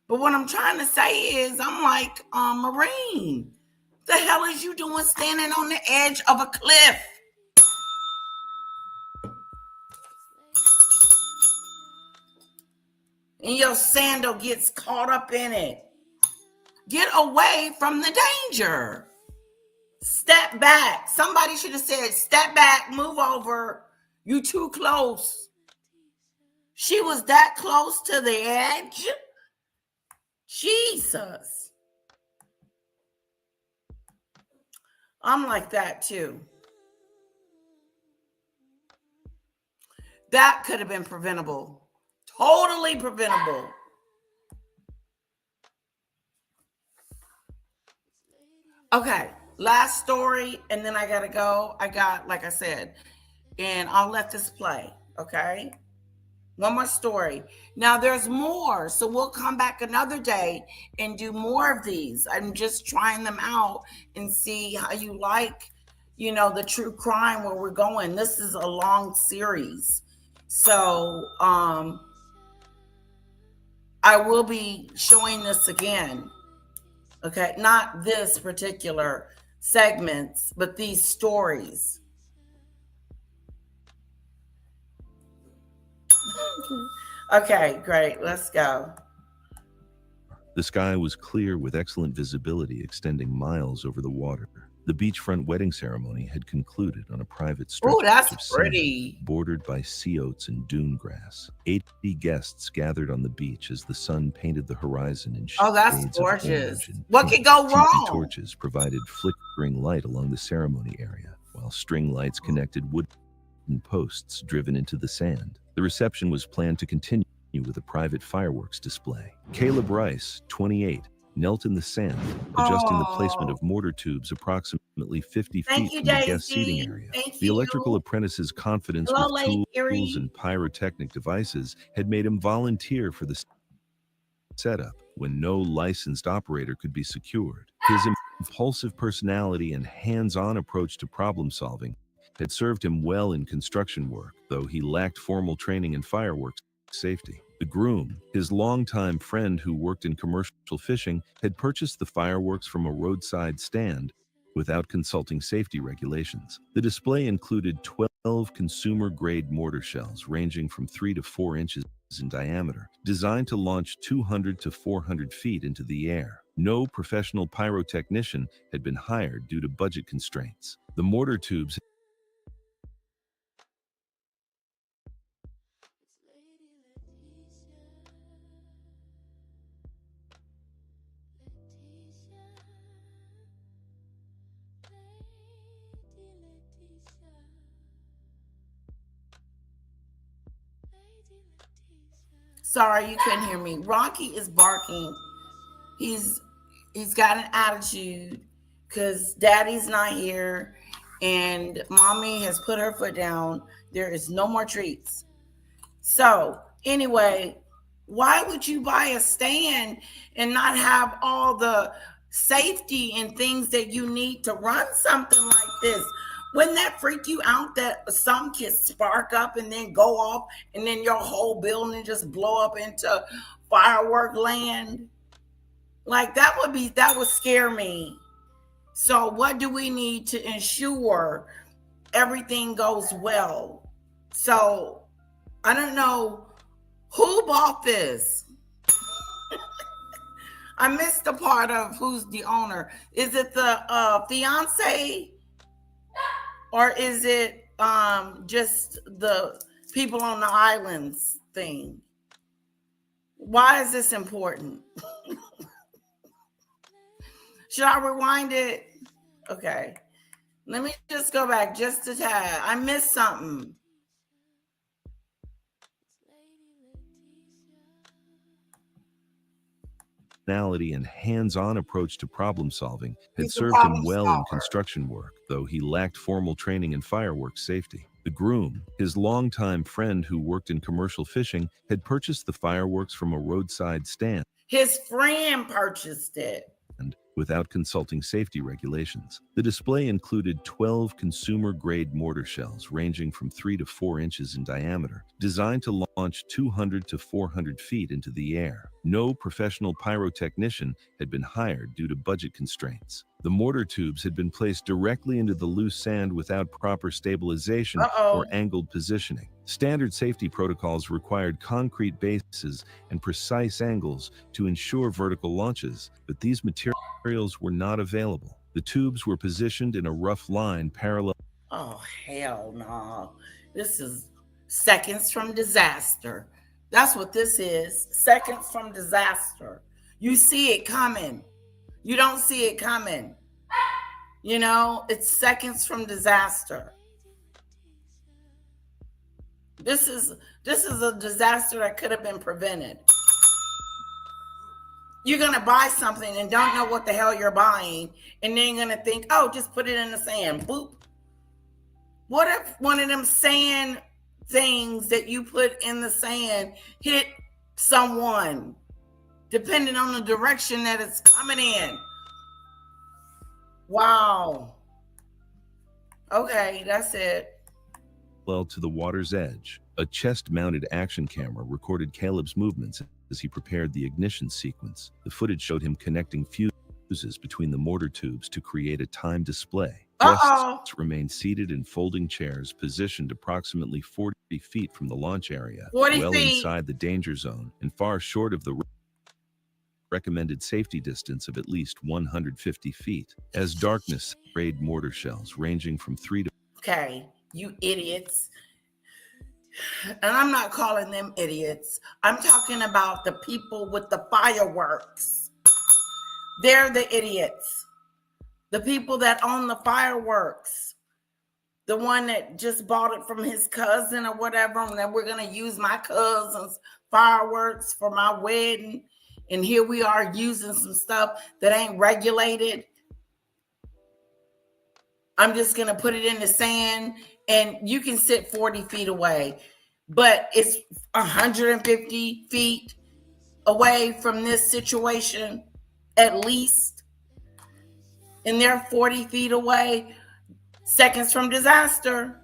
But what I'm trying to say is, I'm like, Marine, the hell is you doing standing on the edge of a cliff? And your sandal gets caught up in it. Get away from the danger. Step back. Somebody should have said, step back, move over. You too close. She was that close to the edge. Jesus. I'm like that too. That could have been preventable. Totally preventable. Okay, last story, and then I gotta go. I got, like I said, and I'll let this play, okay? One more story. Now there's more, so we'll come back another day and do more of these. I'm just trying them out and see how you like, the true crime where we're going. This is a long series. So, I will be showing this again. Okay, not this particular segments, but these stories. Okay, great. Let's go. The sky was clear with excellent visibility extending miles over the water. The beachfront wedding ceremony had concluded on a private stretch Oh, that's of sand pretty. bordered by sea oats and dune grass. 80 guests gathered on the beach as the sun painted the horizon in Oh, that's shades of gorgeous. orange and What pink. could go Tiki wrong? torches provided flickering light along the ceremony area, while string lights connected wooden posts driven into the sand. The reception was planned to continue with a private fireworks display. Caleb Rice, 28, knelt in the sand, adjusting the placement of mortar tubes approximately 50 Thank feet you, from the guest Daisy. seating area. Thank The you. electrical apprentice's confidence Hello, with Lady Erie. tools and pyrotechnic devices had made him volunteer for the setup when no licensed operator could be secured. His impulsive personality and hands-on approach to problem solving had served him well in construction work, though he lacked formal training in fireworks safety. The groom, his longtime friend who worked in commercial fishing, had purchased the fireworks from a roadside stand without consulting safety regulations. The display included 12 12 consumer-grade mortar shells ranging from 3 to 4 inches in diameter, designed to launch 200 to 400 feet into the air. No professional pyrotechnician had been hired due to budget constraints. The mortar tubes Sorry, you couldn't hear me. Rocky is barking. He's got an attitude because daddy's not here and mommy has put her foot down. There is no more treats. So anyway, why would you buy a stand and not have all the safety and things that you need to run something like this? Wouldn't that freak you out that some kids spark up and then go off and then your whole building just blow up into firework land? Like that would scare me. So what do we need to ensure everything goes well? So I don't know who bought this. I missed the part of who's the owner. Is it the fiance? Or is it just the people on the islands thing? Why is this important? Should I rewind it? Okay. Let me just go back just a tad. I missed something. And hands-on approach to problem solving had served him well in construction work, though he lacked formal training in fireworks safety. The groom, his longtime friend who worked in commercial fishing, had purchased the fireworks from a roadside stand. His friend purchased it without consulting safety regulations. The display included 12 consumer-grade mortar shells ranging from 3 to 4 inches in diameter, designed to launch 200 to 400 feet into the air. No professional pyrotechnician had been hired due to budget constraints. The mortar tubes had been placed directly into the loose sand without proper stabilization or angled positioning. Standard safety protocols required concrete bases and precise angles to ensure vertical launches, but these materials were not available. The tubes were positioned in a rough line parallel. Oh, hell no. This is seconds from disaster. That's what this is. Seconds from disaster. You see it coming. You don't see it coming. You know, it's seconds from disaster. This is a disaster that could have been prevented. You're going to buy something and don't know what the hell you're buying, and then you're going to think, oh, just put it in the sand. Boop. What if one of them sand things that you put in the sand hit someone, depending on the direction that it's coming in? Wow. Okay, that's it. Well, to the water's edge, a chest-mounted action camera recorded Caleb's movements as he prepared the ignition sequence. The footage showed him connecting fuses between the mortar tubes to create a timed display. Guests remained seated in folding chairs positioned approximately 40 feet from the launch area, well inside the danger zone and far short of the recommended safety distance of at least 150 feet. As darkness sprayed mortar shells ranging from 3 to... Okay, you idiots. And I'm not calling them idiots. I'm talking about the people with the fireworks. They're the idiots. The people that own the fireworks. The one that just bought it from his cousin or whatever, and that we're going to use my cousin's fireworks for my wedding. And here we are using some stuff that ain't regulated. I'm just going to put it in the sand, and you can sit 40 feet away. But it's 150 feet away from this situation, at least. And they're 40 feet away, seconds from disaster.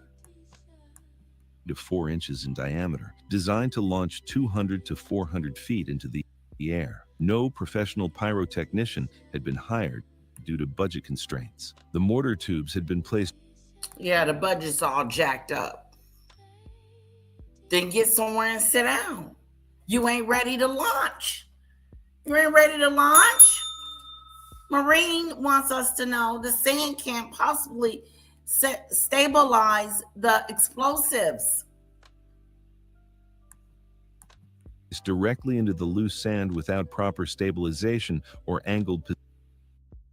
To 4 inches in diameter, designed to launch 200 to 400 feet into the air. No professional pyrotechnician had been hired due to budget constraints. The mortar tubes had been placed Yeah, the budget's all jacked up. Then get somewhere and sit down. You ain't ready to launch. You ain't ready to launch? Marine wants us to know the sand can't possibly stabilize the explosives. Directly into the loose sand without proper stabilization or angled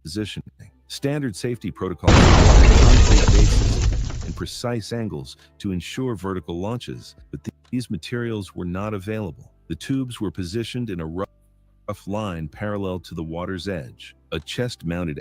positioning. Standard safety protocols require concrete bases and precise angles to ensure vertical launches, but these materials were not available. The tubes were positioned in a rough line parallel to the water's edge. A chest-mounted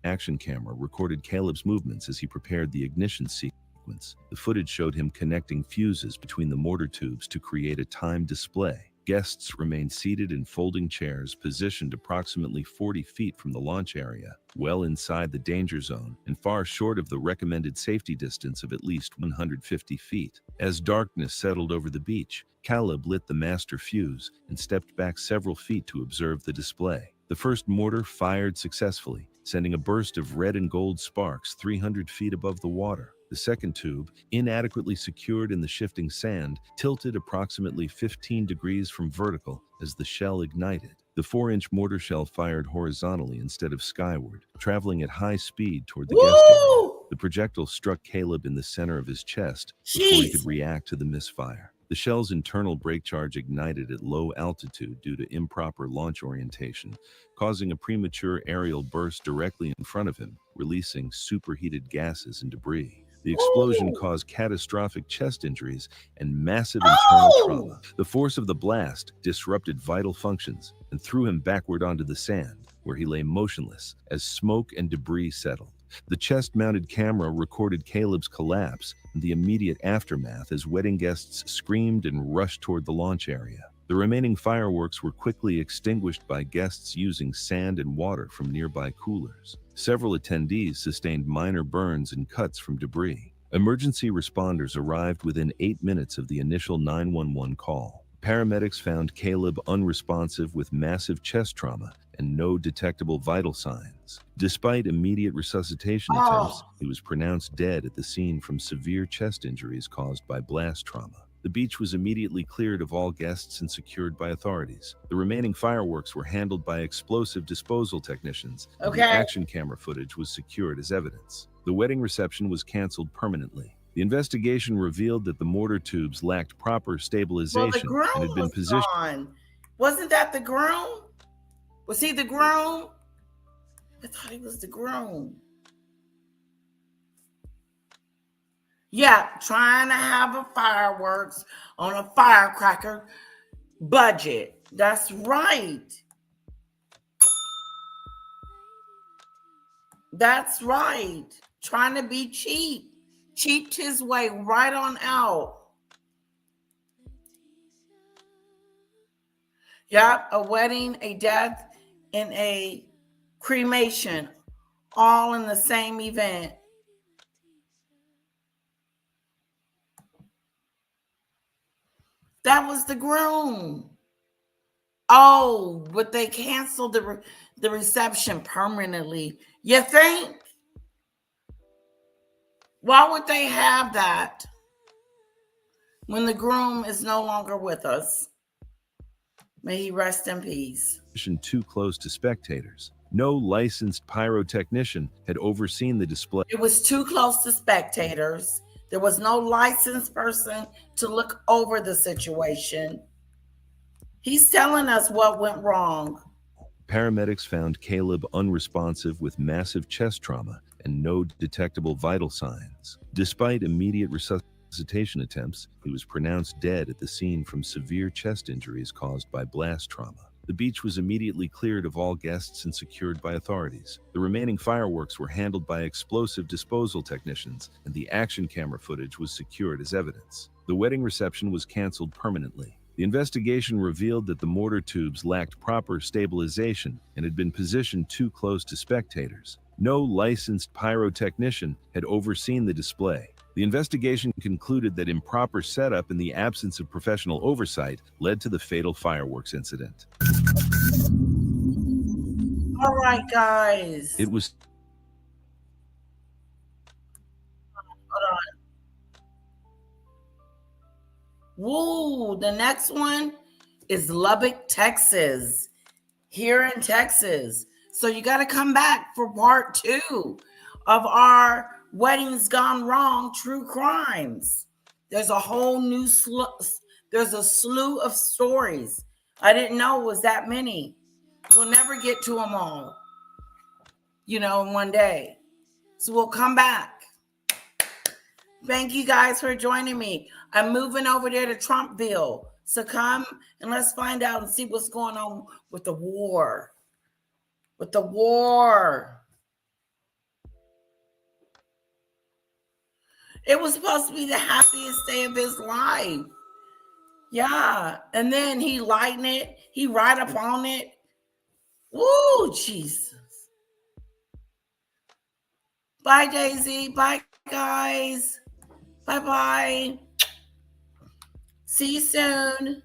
action camera recorded Caleb's movements as he prepared the ignition sequence. The footage showed him connecting fuses between the mortar tubes to create a timed display. Guests remained seated in folding chairs positioned approximately 40 feet from the launch area, well inside the danger zone and far short of the recommended safety distance of at least 150 feet. As darkness settled over the beach, Caleb lit the master fuse and stepped back several feet to observe the display. The first mortar fired successfully, sending a burst of red and gold sparks 300 feet above the water. The second tube, inadequately secured in the shifting sand, tilted approximately 15 degrees from vertical as the shell ignited. The 4-inch mortar shell fired horizontally instead of skyward, traveling at high speed toward the guest area. The projectile struck Caleb in the center of his chest before he could react to the misfire. The shell's internal brake charge ignited at low altitude due to improper launch orientation, causing a premature aerial burst directly in front of him, releasing superheated gases and debris. The explosion caused catastrophic chest injuries and massive internal trauma. The force of the blast disrupted vital functions and threw him backward onto the sand, where he lay motionless as smoke and debris settled. The chest-mounted camera recorded Caleb's collapse and the immediate aftermath as wedding guests screamed and rushed toward the launch area. The remaining fireworks were quickly extinguished by guests using sand and water from nearby coolers. Several attendees sustained minor burns and cuts from debris. Emergency responders arrived within 8 minutes of the initial 911 call. Paramedics found Caleb unresponsive with massive chest trauma and no detectable vital signs. Despite immediate resuscitation attempts, he was pronounced dead at the scene from severe chest injuries caused by blast trauma. The beach was immediately cleared of all guests and secured by authorities. The remaining fireworks were handled by explosive disposal technicians, and the action camera footage was secured as evidence. The wedding reception was canceled permanently. The investigation revealed that the mortar tubes lacked proper stabilization and had been positioned. Gone. Wasn't that the groom? Was he the groom? I thought he was the groom. Yeah, trying to have a fireworks on a firecracker budget. That's right. That's right. Trying to be cheap. Cheaped his way right on out. Yep, a wedding, a death, and a cremation, all in the same event. That was the groom. Oh, but they canceled the reception permanently. You think? Why would they have that when the groom is no longer with us? May he rest in peace. Too close to spectators. No licensed pyrotechnician had overseen the display. It was too close to spectators. There was no licensed person to look over the situation. He's telling us what went wrong. Paramedics found Caleb unresponsive with massive chest trauma and no detectable vital signs. Despite immediate resuscitation attempts, he was pronounced dead at the scene from severe chest injuries caused by blast trauma. The beach was immediately cleared of all guests and secured by authorities. The remaining fireworks were handled by explosive disposal technicians, and the action camera footage was secured as evidence. The wedding reception was canceled permanently. The investigation revealed that the mortar tubes lacked proper stabilization and had been positioned too close to spectators. No licensed pyrotechnician had overseen the display. The investigation concluded that improper setup and the absence of professional oversight led to the fatal fireworks incident. All right, guys. It was Woo! The next one is Lubbock, Texas. Here in Texas. So you got to come back for part 2 of our Weddings Gone Wrong True Crimes. There's a whole new there's a slew of stories. I didn't know it was that many. We'll never get to them all, in one day. So we'll come back. Thank you guys for joining me. I'm moving over there to Trumpville. So come and let's find out and see what's going on with the war. With the war. It was supposed to be the happiest day of his life. Yeah. And then he lightened it. He ride up on it. Woo, Jesus. Bye, Daisy. Bye, guys. Bye-bye. See you soon.